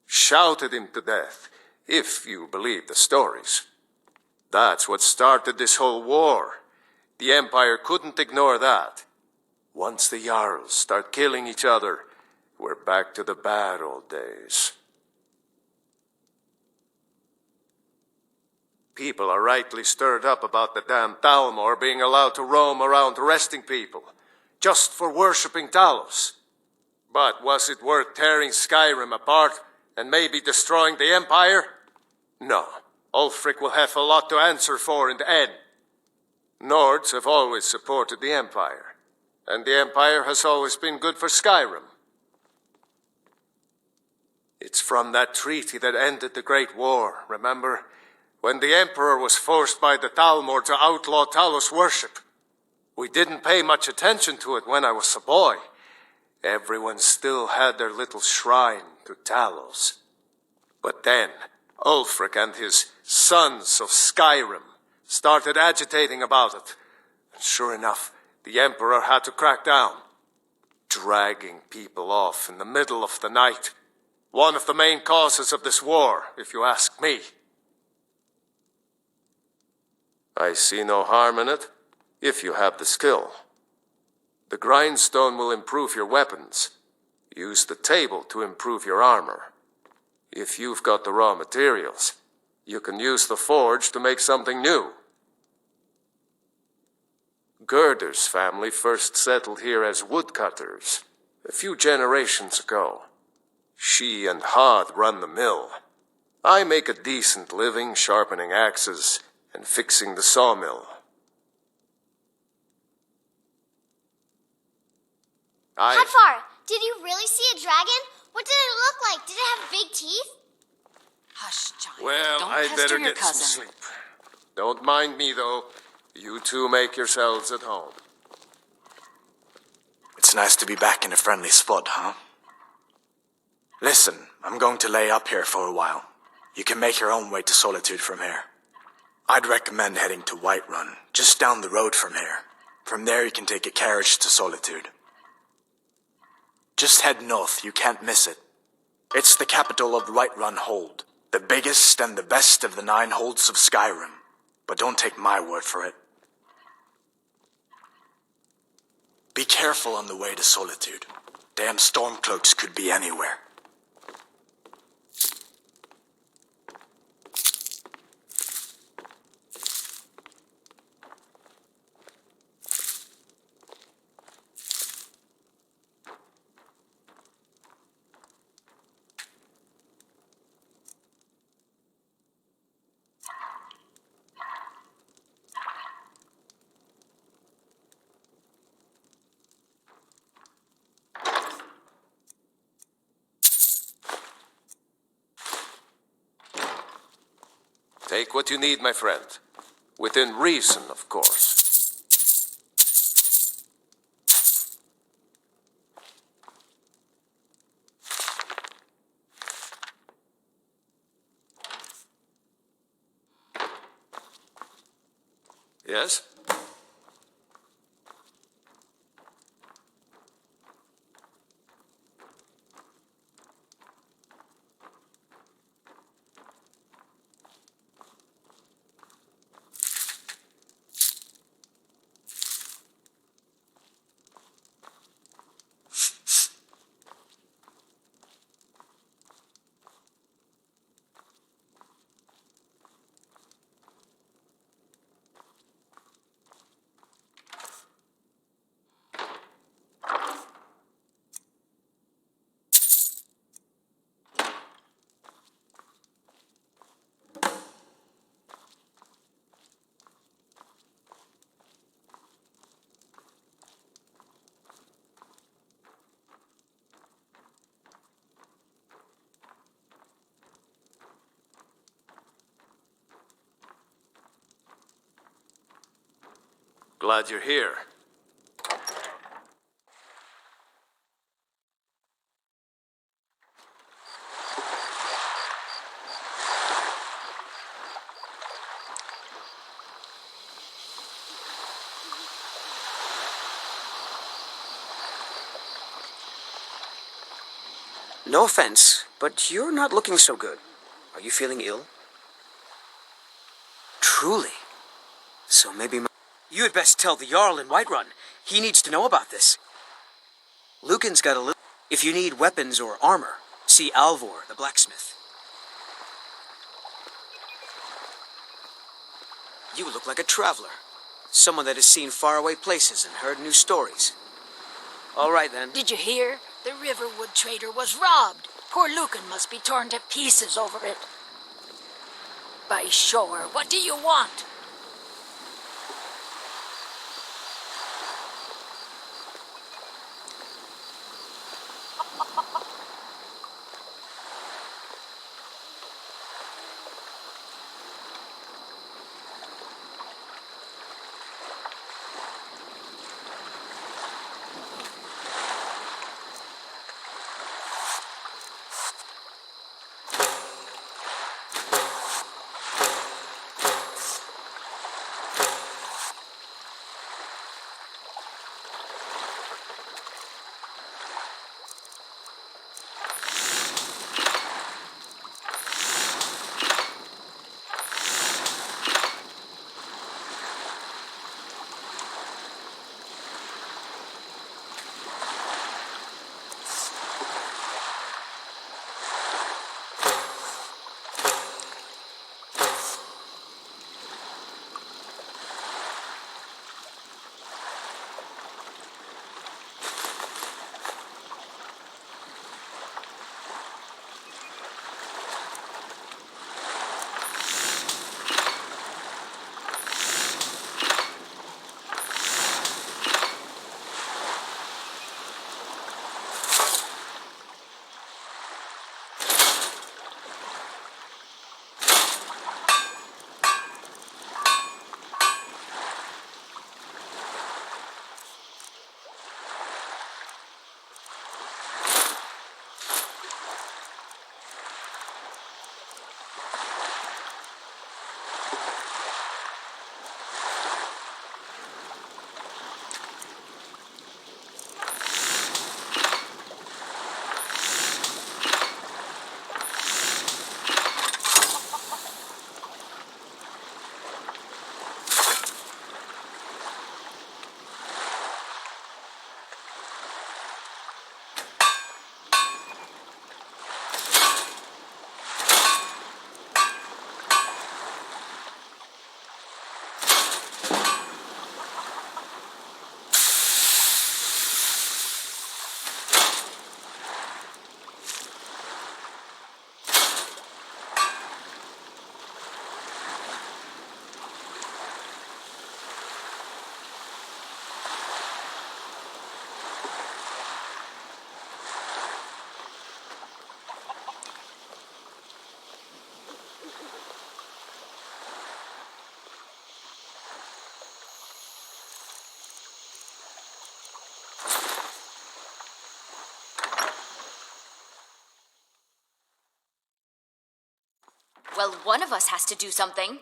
[SPEAKER 1] Shouted him to death, if you believe the stories. That's what started this whole war. The Empire couldn't ignore that. Once the Jarls start killing each other, we're back to the bad old days. People are rightly stirred up about the damn Thalmor being allowed to roam around arresting people, just for worshipping Talos. But was it worth tearing Skyrim apart and maybe destroying the Empire? No. Ulfric will have a lot to answer for in the end. Nords have always supported the Empire, and the Empire has always been good for Skyrim. It's from that treaty that ended the Great War, remember? When the Emperor was forced by the Thalmor to outlaw Talos worship. We didn't pay much attention to it when I was a boy. Everyone still had their little shrine to Talos. But then, Ulfric and his sons of Skyrim started agitating about it. And sure enough, the Emperor had to crack down. Dragging people off in the middle of the night. One of the main causes of this war, if you ask me. I see no harm in it, if you have the skill. The grindstone will improve your weapons. Use the table to improve your armor. If you've got the raw materials, you can use the forge to make something new. Gerder's family first settled here as woodcutters a few generations ago. She and Hod run the mill. I make a decent living sharpening axes and fixing the sawmill.
[SPEAKER 12] Hotfar, did you really see a dragon? What did it look like? Did it have big teeth?
[SPEAKER 8] Hush, Giant.
[SPEAKER 1] Well,
[SPEAKER 8] Don't
[SPEAKER 1] I'd
[SPEAKER 8] pester
[SPEAKER 1] better
[SPEAKER 8] your
[SPEAKER 1] get some
[SPEAKER 8] cousin.
[SPEAKER 1] sleep. Don't mind me, though. You two make yourselves at home.
[SPEAKER 9] It's nice to be back in a friendly spot, huh? Listen, I'm going to lay up here for a while. You can make your own way to Solitude from here. I'd recommend heading to Whiterun, just down the road from here. From there you can take a carriage to Solitude. Just head north, you can't miss it. It's the capital of Whiterun Hold, the biggest and the best of the 9 holds of Skyrim. But don't take my word for it. Be careful on the way to Solitude. Damn stormcloaks could be anywhere.
[SPEAKER 1] Take what you need, my friend. Within reason, of course. Yes? Glad you're here.
[SPEAKER 13] No offense, but you're not looking so good. Are you feeling ill? Truly? So maybe You had best tell the Jarl in Whiterun. He needs to know about this. Lucan's got a little... If you need weapons or armor, see Alvor, the blacksmith. You look like a traveler. Someone that has seen faraway places and heard new stories. All right, then.
[SPEAKER 14] Did you hear? The Riverwood trader was robbed. Poor Lucan must be torn to pieces over it. By sure, what do you want?
[SPEAKER 15] Well, one of us has to do something.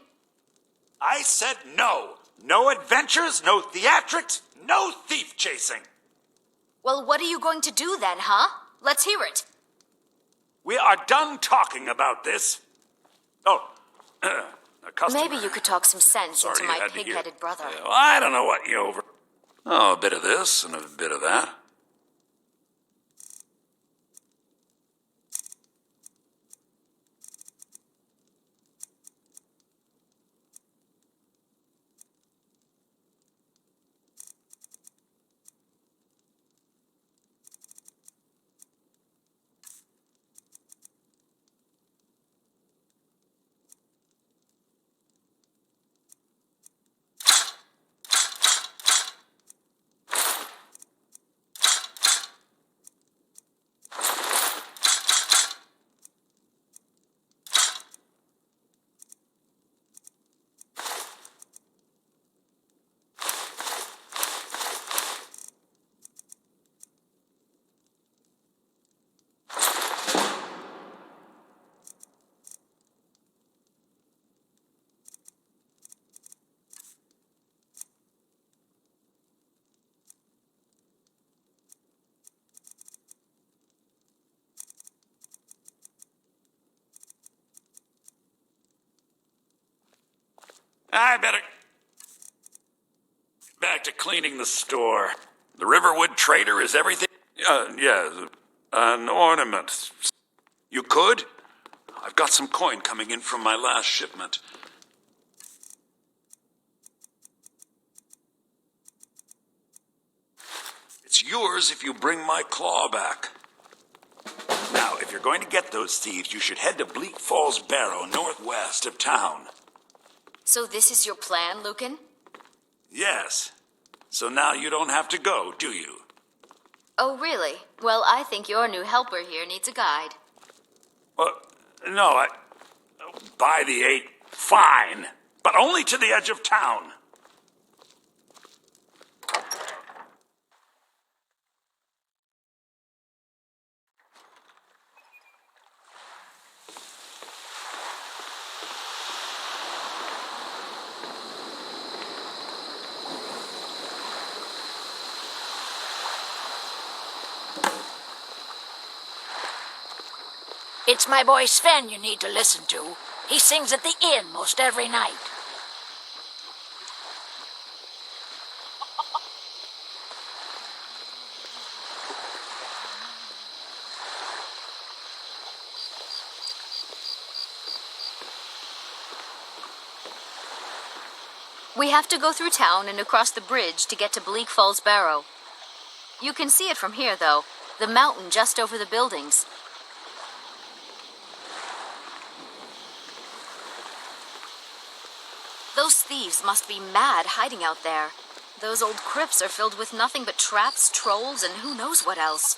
[SPEAKER 7] I said no. No adventures, no theatrics, no thief chasing.
[SPEAKER 15] Well, what are you going to do then, huh? Let's hear it.
[SPEAKER 7] We are done talking about this. Oh, a customer.
[SPEAKER 15] Maybe you could talk some sense
[SPEAKER 7] Sorry
[SPEAKER 15] into
[SPEAKER 7] you
[SPEAKER 15] my
[SPEAKER 7] had to hear.
[SPEAKER 15] pig-headed brother.
[SPEAKER 7] Well, I don't know what you over. Oh, a bit of this and a bit of that. I better get back to cleaning the store. The Riverwood Trader is everything. Yeah, an ornament. You could? I've got some coin coming in from my last shipment. It's yours if you bring my claw back. Now, if you're going to get those thieves, you should head to Bleak Falls Barrow, northwest of town.
[SPEAKER 15] So this is your plan, Lucan?
[SPEAKER 7] Yes. So now you don't have to go, do you?
[SPEAKER 15] Oh, really? Well, I think your new helper here needs a guide.
[SPEAKER 7] No, by the 8, fine. But only to the edge of town.
[SPEAKER 14] It's my boy Sven you need to listen to. He sings at the inn most every night.
[SPEAKER 15] We have to go through town and across the bridge to get to Bleak Falls Barrow. You can see it from here, though. The mountain just over the buildings. Those thieves must be mad hiding out there. Those old crypts are filled with nothing but traps, trolls, and who knows what else.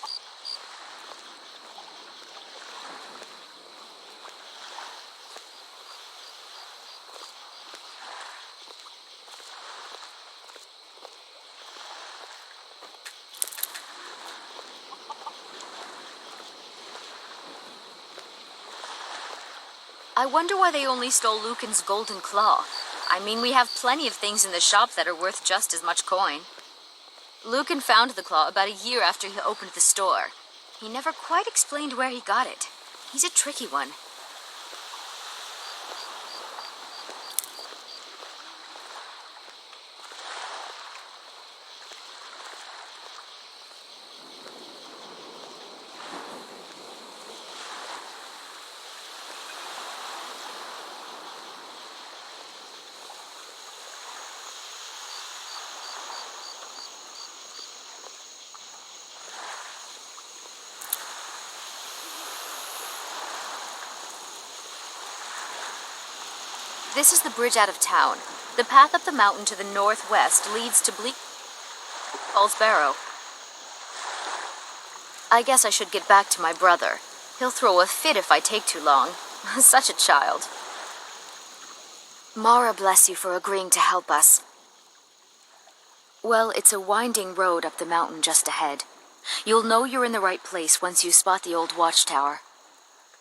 [SPEAKER 15] I wonder why they only stole Lucan's golden claw. I mean, we have plenty of things in the shop that are worth just as much coin. Lucan found the claw about a year after he opened the store. He never quite explained where he got it. He's a tricky one. This is the bridge out of town. The path up the mountain to the northwest leads to Bleak Falls Barrow. I guess I should get back to my brother. He'll throw a fit if I take too long. Such a child. Mara bless you for agreeing to help us. Well, it's a winding road up the mountain just ahead. You'll know you're in the right place once you spot the old watchtower.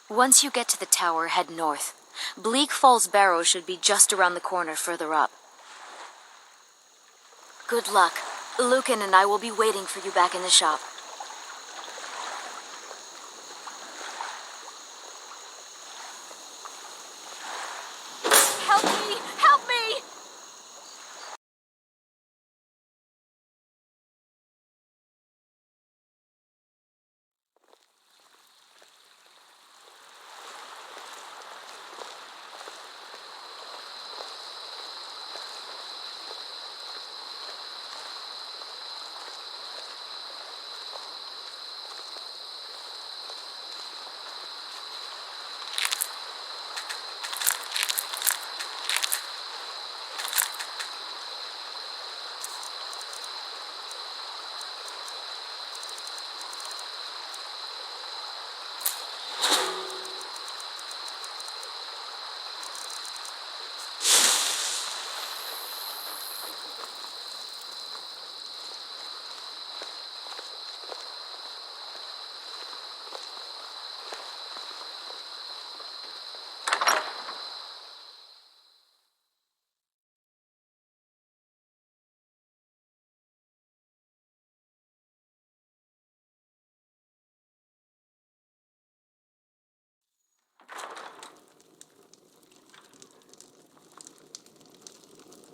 [SPEAKER 15] Once you get to the tower, head north. Bleak Falls Barrow should be just around the corner further up. Good luck. Lucan and I will be waiting for you back in the shop. Help me! Help me!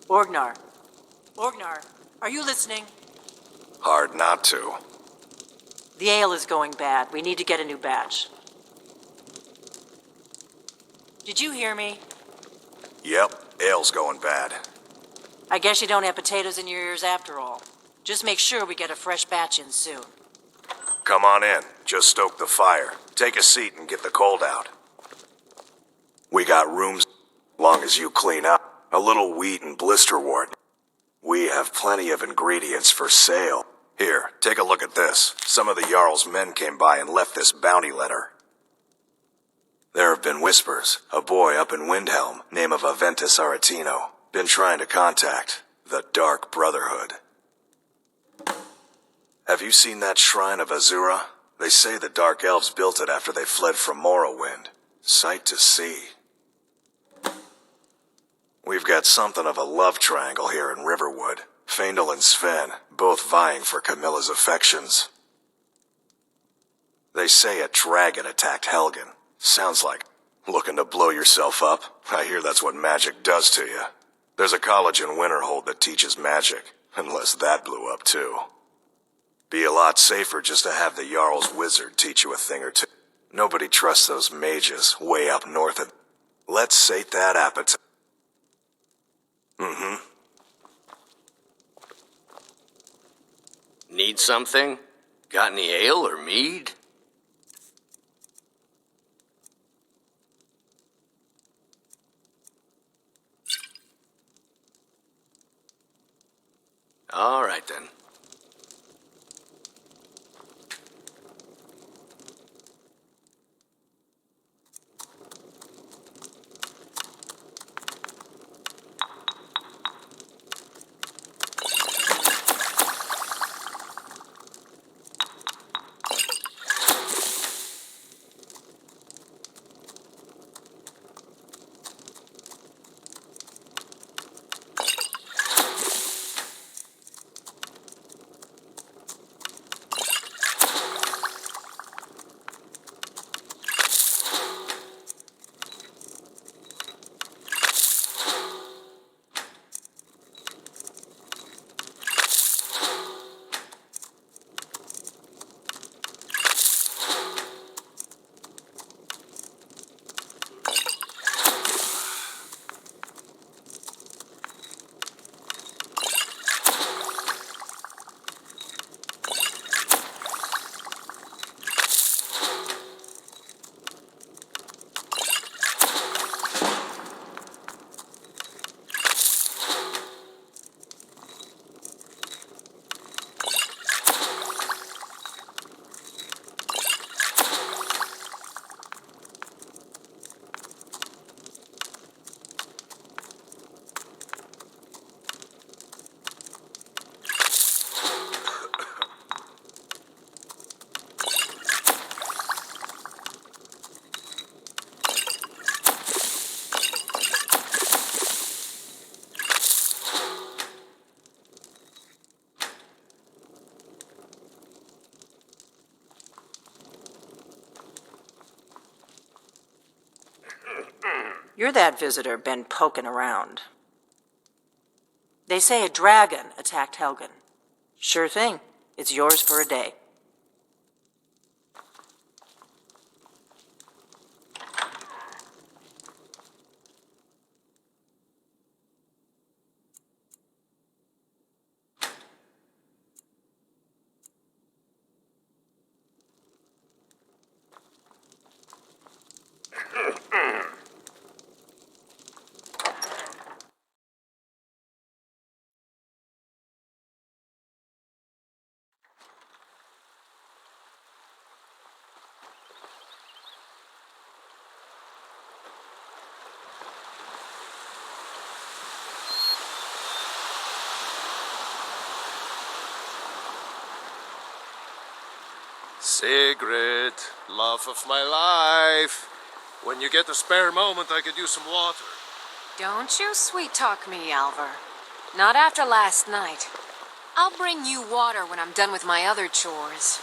[SPEAKER 6] Orgnar. Orgnar, are you listening?
[SPEAKER 2] Hard not to.
[SPEAKER 6] The ale is going bad. We need to get a new batch. Did you hear me?
[SPEAKER 2] Yep, ale's going bad.
[SPEAKER 6] I guess you don't have potatoes in your ears after all. Just make sure we get a fresh batch in soon.
[SPEAKER 2] Come on in. Just stoke the fire. Take a seat and get the cold out. We got rooms long as you clean up. A little wheat and blister wart. We have plenty of ingredients for sale. Here, take a look at this. Some of the Jarl's men came by and left this bounty letter. There have been whispers. A boy up in Windhelm, name of Aventus Aretino, been trying to contact the Dark Brotherhood. Have you seen that shrine of Azura? They say the Dark Elves built it after they fled from Morrowind. Sight to see. We've got something of a love triangle here in Riverwood. Faendal and Sven, both vying for Camilla's affections. They say a dragon attacked Helgen. Sounds like looking to blow yourself up. I hear that's what magic does to you. There's a college in Winterhold that teaches magic, unless that blew up too. Be a lot safer just to have the Jarl's wizard teach you a thing or two. Nobody trusts those mages way up north of... Let's sate that appetite.
[SPEAKER 16] Need something? Got any ale or mead? All right then.
[SPEAKER 6] You're that visitor been poking around. They say a dragon attacked Helgen. Sure thing. It's yours for a day.
[SPEAKER 1] Sigrid, love of my life. When you get a spare moment, I could use some water.
[SPEAKER 8] Don't you sweet-talk me, Alvar. Not after last night. I'll bring you water when I'm done with my other chores.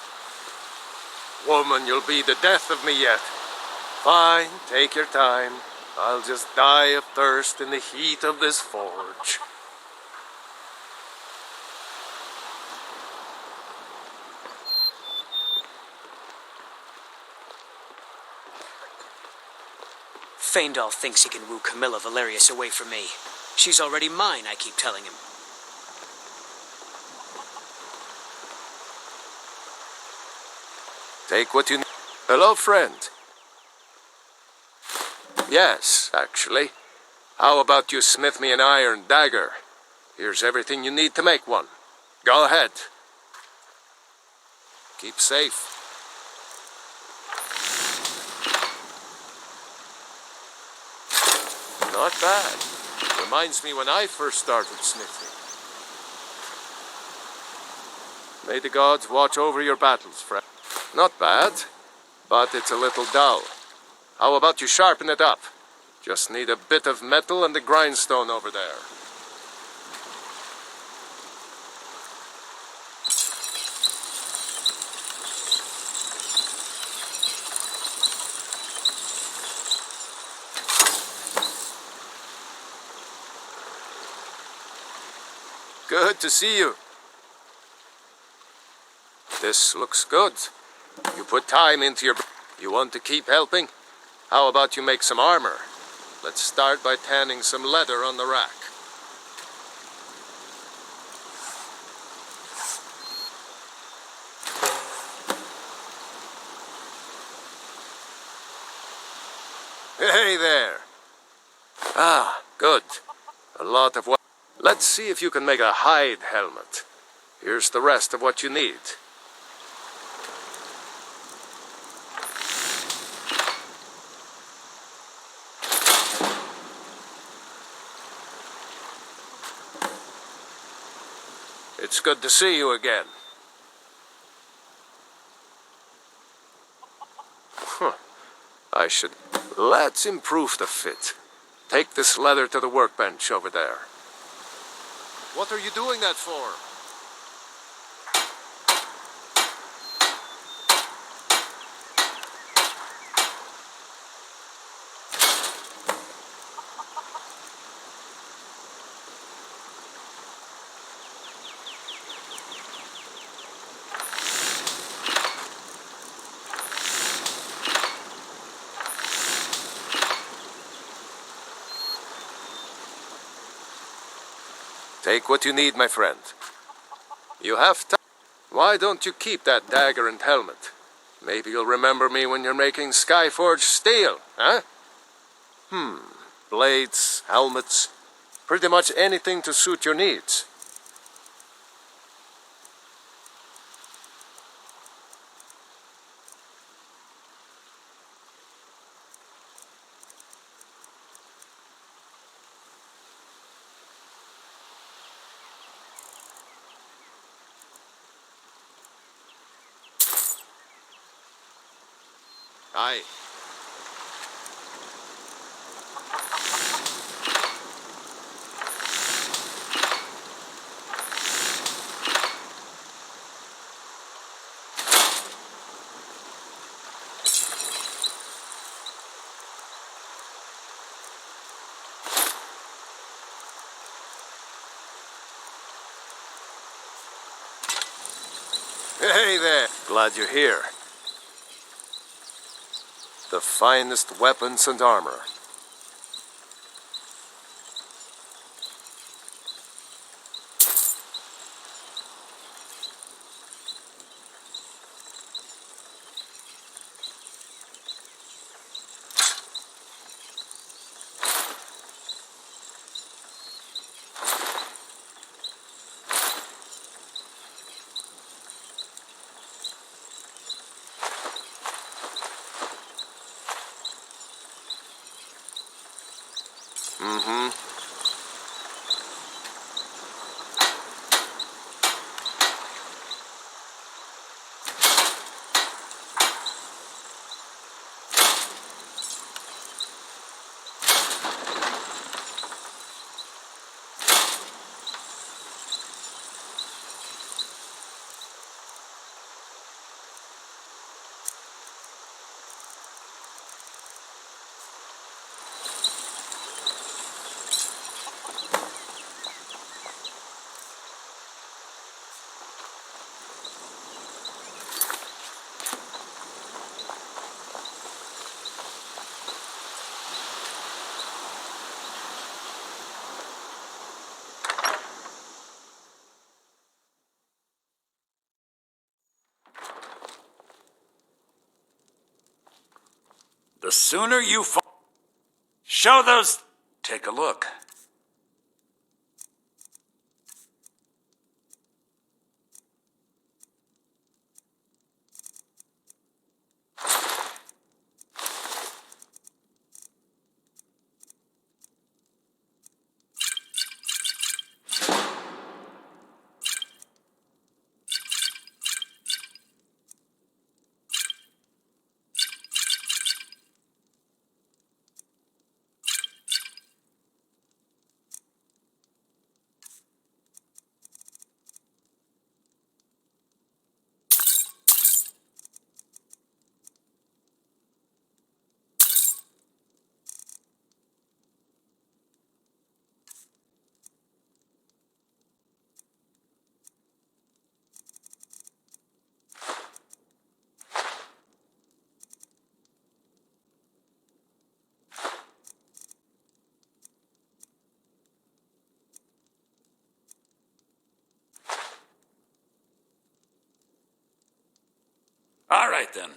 [SPEAKER 1] Woman, you'll be the death of me yet. Fine, take your time. I'll just die of thirst in the heat of this forge.
[SPEAKER 13] Feindal thinks he can woo Camilla Valerius away from me. She's already mine, I keep telling him.
[SPEAKER 1] Take what you need. Hello, friend. Yes, actually. How about you smith me an iron dagger? Here's everything you need to make one. Go ahead. Keep safe. Not bad. Reminds me when I first started smithing. May the gods watch over your battles, friend. Not bad, but it's a little dull. How about you sharpen it up? Just need a bit of metal and the grindstone over there. Good to see you. This looks good. You put time into your... You want to keep helping? How about you make some armor? Let's start by tanning some leather on the rack. Hey there. Ah, good. A lot of what... Let's see if you can make a hide helmet. Here's the rest of what you need. It's good to see you again. I should... Let's improve the fit. Take this leather to the workbench over there. What are you doing that for? Take what you need, my friend. You have time. Why don't you keep that dagger and helmet? Maybe you'll remember me when you're making Skyforge steel, huh? Blades, helmets, pretty much anything to suit your needs. Aye. Hey there. Glad you're here. The finest weapons and armor. Mm-hmm.
[SPEAKER 10] The sooner you show those... Take a look. All right, then.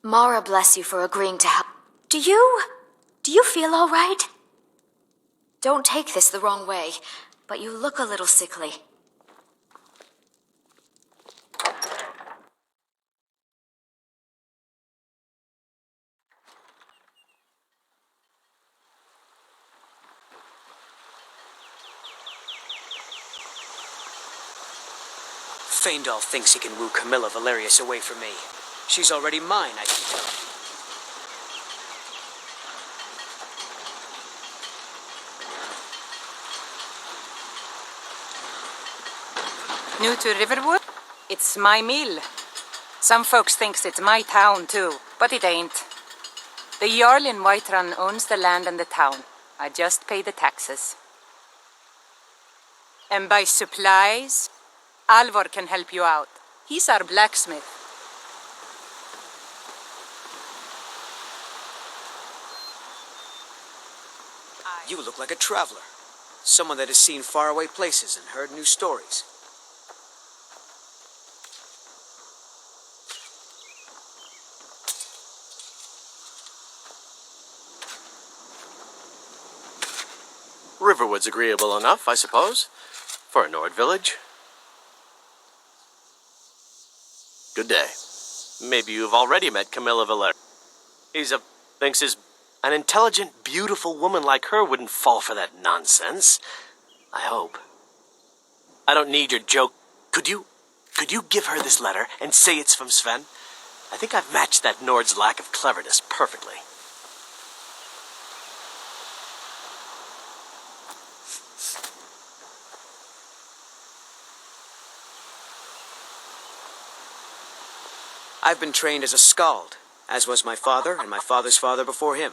[SPEAKER 15] Mara bless you for agreeing to help. Do you feel all right? Don't take this the wrong way, but you look a little sickly.
[SPEAKER 13] Feindal thinks he can woo Camilla Valerius away from me. She's already mine, I can tell.
[SPEAKER 6] New to Riverwood? It's my mill. Some folks thinks it's my town too, but it ain't. The Jarl in Whiterun owns the land and the town. I just pay the taxes. And by supplies, Alvor can help you out. He's our blacksmith.
[SPEAKER 13] You look like a traveler. Someone that has seen faraway places and heard new stories.
[SPEAKER 17] Riverwood's agreeable enough, I suppose, for a Nord village. Good day. Maybe you've already met Camilla Valer. Thinks an intelligent, beautiful woman like her wouldn't fall for that nonsense. I hope. I don't need your joke. Could you give her this letter and say it's from Sven? I think I've matched that Nord's lack of cleverness perfectly.
[SPEAKER 13] I've been trained as a skald, as was my father and my father's father before him.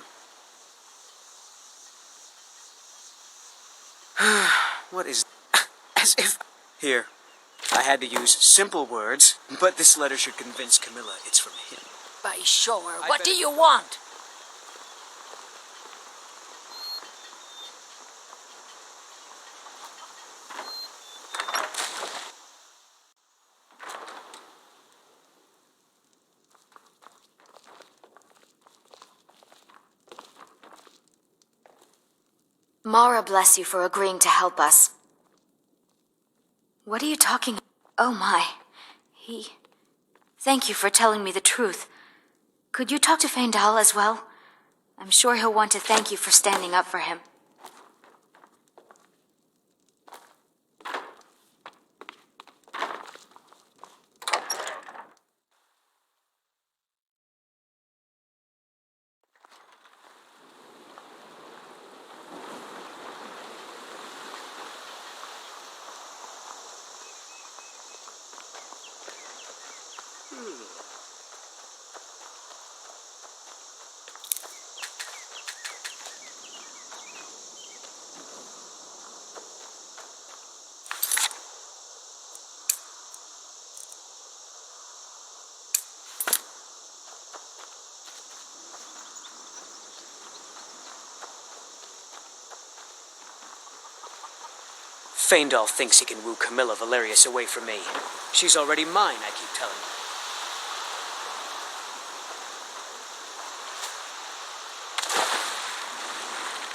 [SPEAKER 13] What is... as if... Here, I had to use simple words, but this letter should convince Camilla it's from him.
[SPEAKER 14] By sure. What do you want?
[SPEAKER 15] Mara bless you for agreeing to help us. What are you talking... Oh my. Thank you for telling me the truth. Could you talk to Feindal as well? I'm sure he'll want to thank you for standing up for him.
[SPEAKER 13] Feindal thinks he can woo Camilla Valerius away from me. She's already mine, I keep telling him.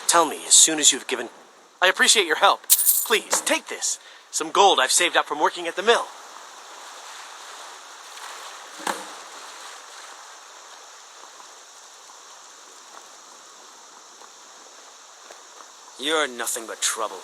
[SPEAKER 17] Tell me as soon as you've given... I appreciate your help. Please, take this. Some gold I've saved up from working at the mill.
[SPEAKER 13] You're nothing but trouble.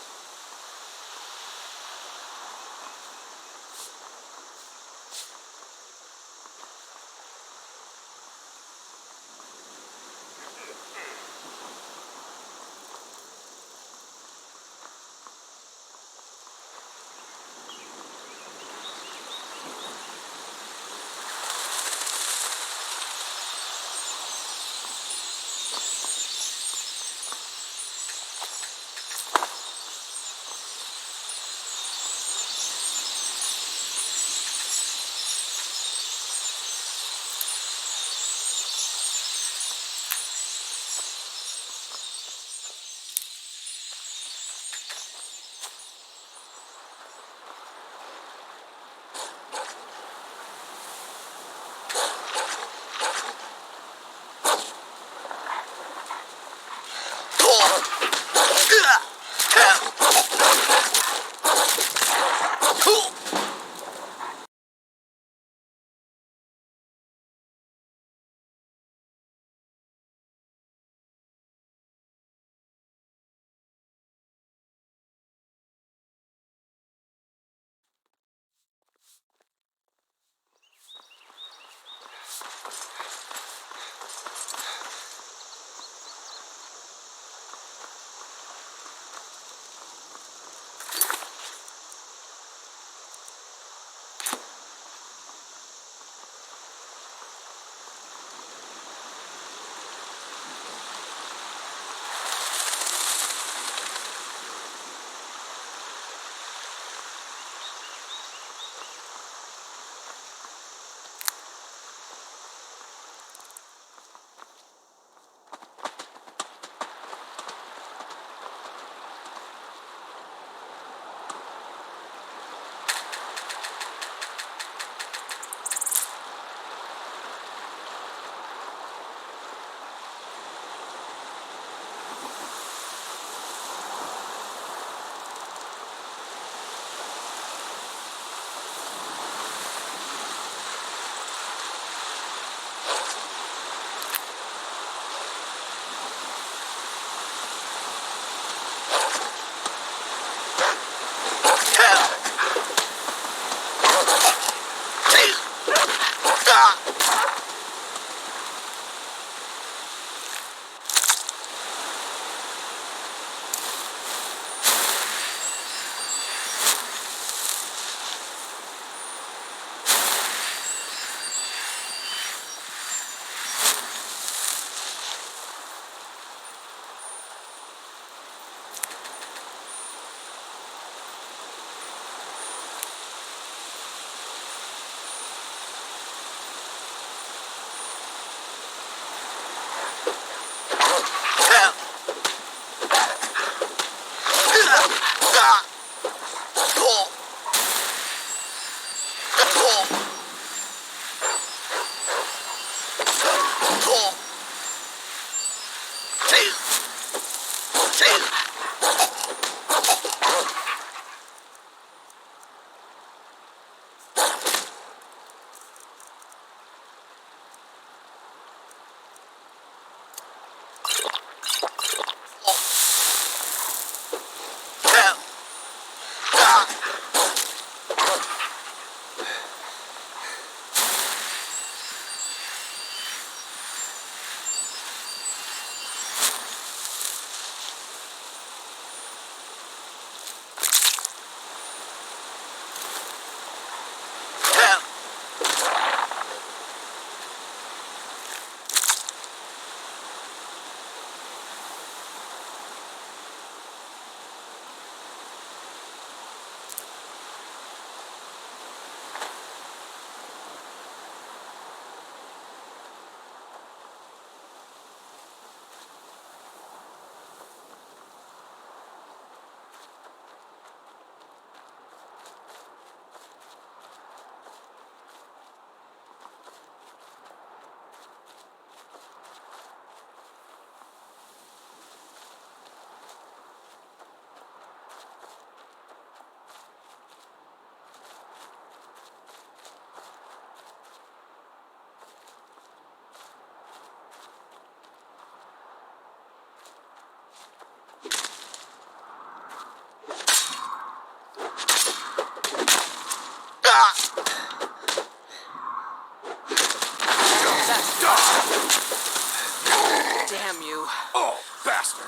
[SPEAKER 13] Damn you.
[SPEAKER 1] Oh, bastard!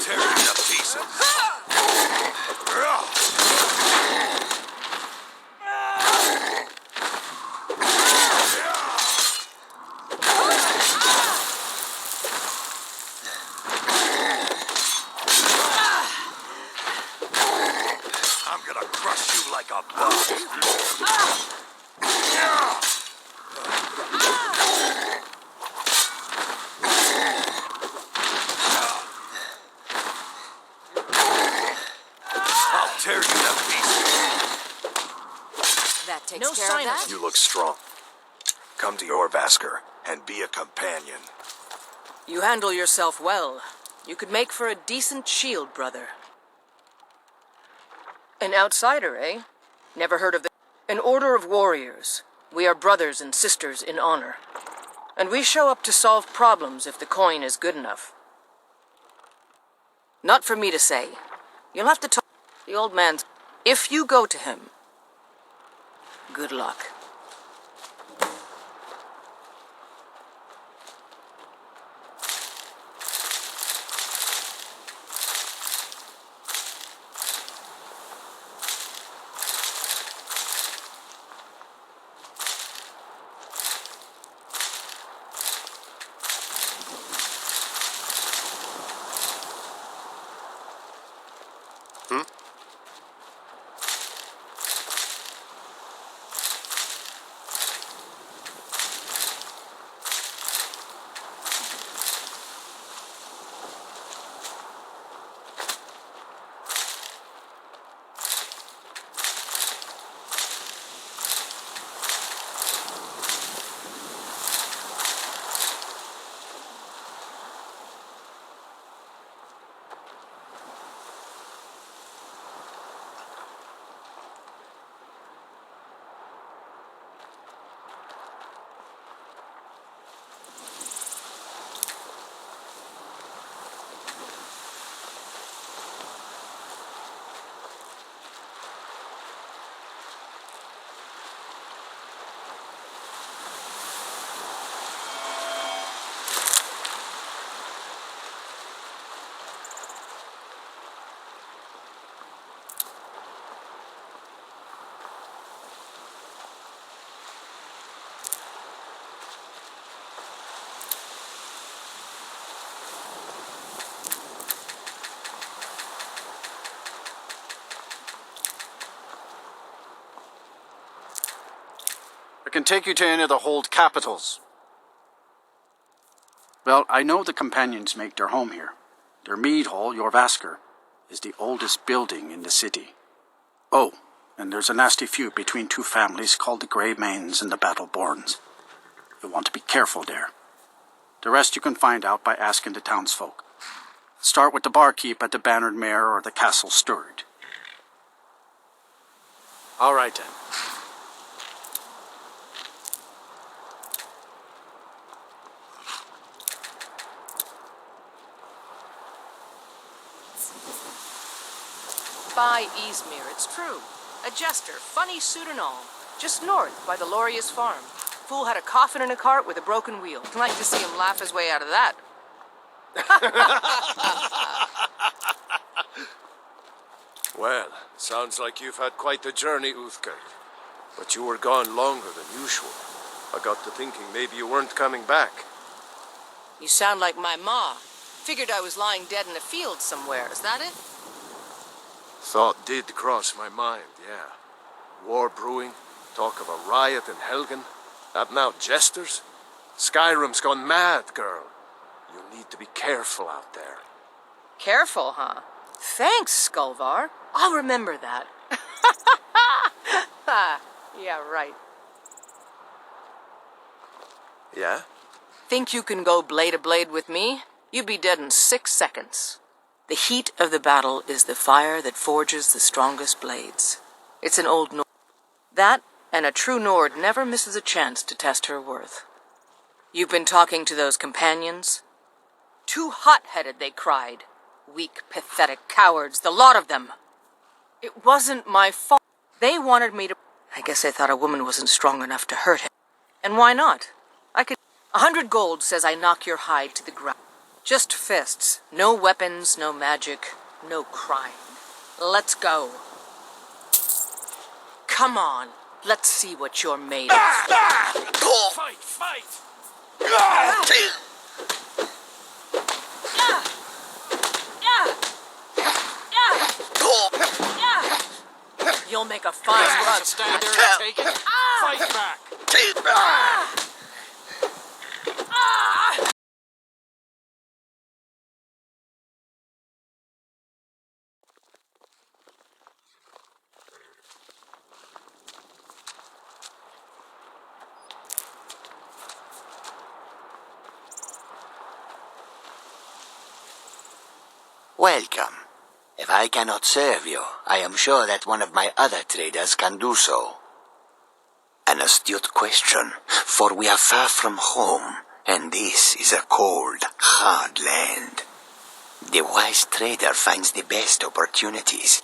[SPEAKER 1] Tear it to pieces. I'm gonna crush you like a bug. I'll tear you to pieces.
[SPEAKER 8] That takes
[SPEAKER 13] No
[SPEAKER 8] care
[SPEAKER 13] sign
[SPEAKER 8] of
[SPEAKER 13] of
[SPEAKER 8] that.
[SPEAKER 2] You look strong. Come to your Vasker and be a companion.
[SPEAKER 13] You handle yourself well. You could make for a decent shield, brother. An outsider, eh? Never heard of the... An order of warriors. We are brothers and sisters in honor. And we show up to solve problems if the coin is good enough. Not for me to say. You'll have to talk... The old man's... If you go to him, good luck.
[SPEAKER 10] I can take you to any of the hold capitals. Well, I know the companions make their home here. Their mead hall, your Vasker, is the oldest building in the city. Oh,
[SPEAKER 18] and there's a nasty feud between two families called the Grey Mains and the Battleborns. You'll want to be careful there. The rest you can find out by asking the townsfolk. Start with the barkeep at the Bannered Mare or the Castle Steward.
[SPEAKER 9] All right, then.
[SPEAKER 19] By Easmere, it's true. A jester, funny suit and all. Just north, by the Lorius farm. Fool had a coffin in a cart with a broken wheel. I'd like to see him laugh his way out of that.
[SPEAKER 1] Well, sounds like you've had quite the journey, Uthgard. But you were gone longer than usual. I got to thinking maybe you weren't coming back.
[SPEAKER 19] You sound like my ma. Figured I was lying dead in a field somewhere. Is that it?
[SPEAKER 1] Thought did cross my mind, yeah. War brewing, talk of a riot in Helgen. That now jesters? Skyrim's gone mad, girl. You need to be careful out there.
[SPEAKER 19] Careful, huh? Thanks, Skulvar. I'll remember that. Yeah, right.
[SPEAKER 1] Yeah?
[SPEAKER 19] Think you can go blade to blade with me? You'd be dead in 6 seconds. The heat of the battle is the fire that forges the strongest blades. It's an old Nord. That, and a true Nord never misses a chance to test her worth. You've been talking to those companions? Too hot-headed, they cried. Weak, pathetic cowards, the lot of them. It wasn't my fault. They wanted me to... I guess they thought a woman wasn't strong enough to hurt him. And why not? I could... 100 gold says I knock your hide to the ground. Just fists. No weapons, no magic, no crying. Let's go. Come on. Let's see what you're made of.
[SPEAKER 10] Fight! Fight!
[SPEAKER 19] You'll make a fine rug.
[SPEAKER 10] Stand there and take it. Fight back!
[SPEAKER 7] Welcome. If I cannot serve you, I am sure that one of my other traders can do so. An astute question, for we are far from home, and this is a cold, hard land. The wise trader finds the best opportunities,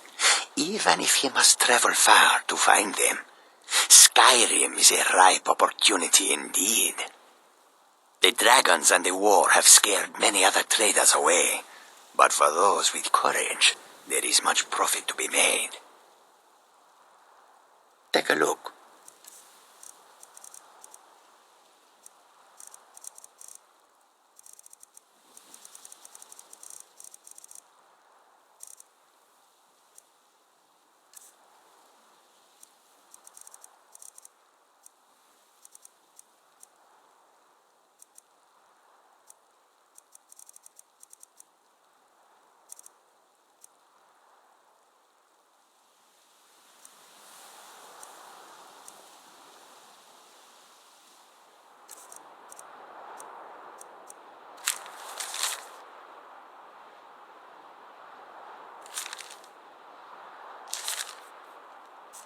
[SPEAKER 7] even if he must travel far to find them. Skyrim is a ripe opportunity indeed. The dragons and the war have scared many other traders away, but for those with courage, there is much profit to be made. Take a look.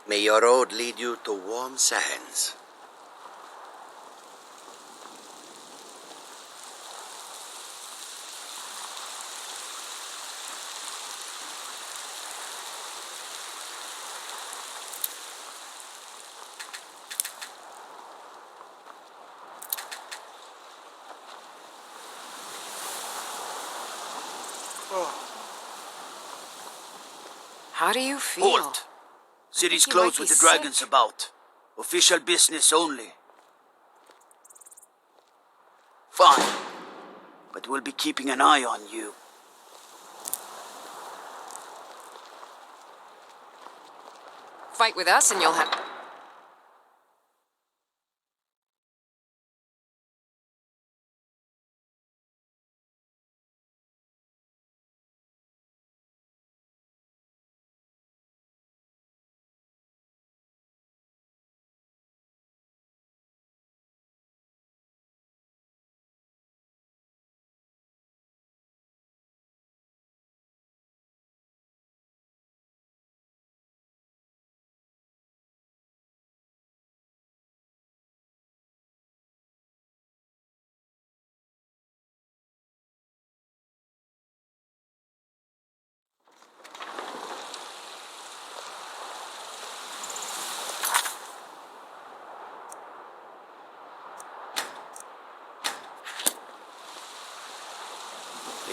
[SPEAKER 7] May your road lead you to warm sands.
[SPEAKER 8] How do you feel?
[SPEAKER 20] Halt! City's
[SPEAKER 8] you might
[SPEAKER 20] closed
[SPEAKER 8] be
[SPEAKER 20] with the dragons
[SPEAKER 8] sick.
[SPEAKER 20] about. Official business only. Fine. But we'll be keeping an eye on you.
[SPEAKER 8] Fight with us and you'll have...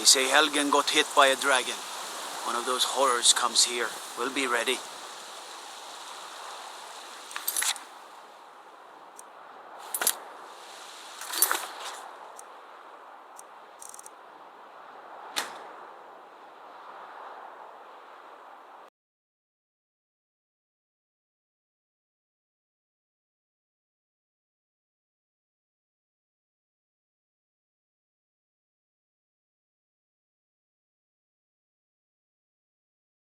[SPEAKER 20] say Helgen got hit by a dragon. One of those horrors comes here. We'll be ready.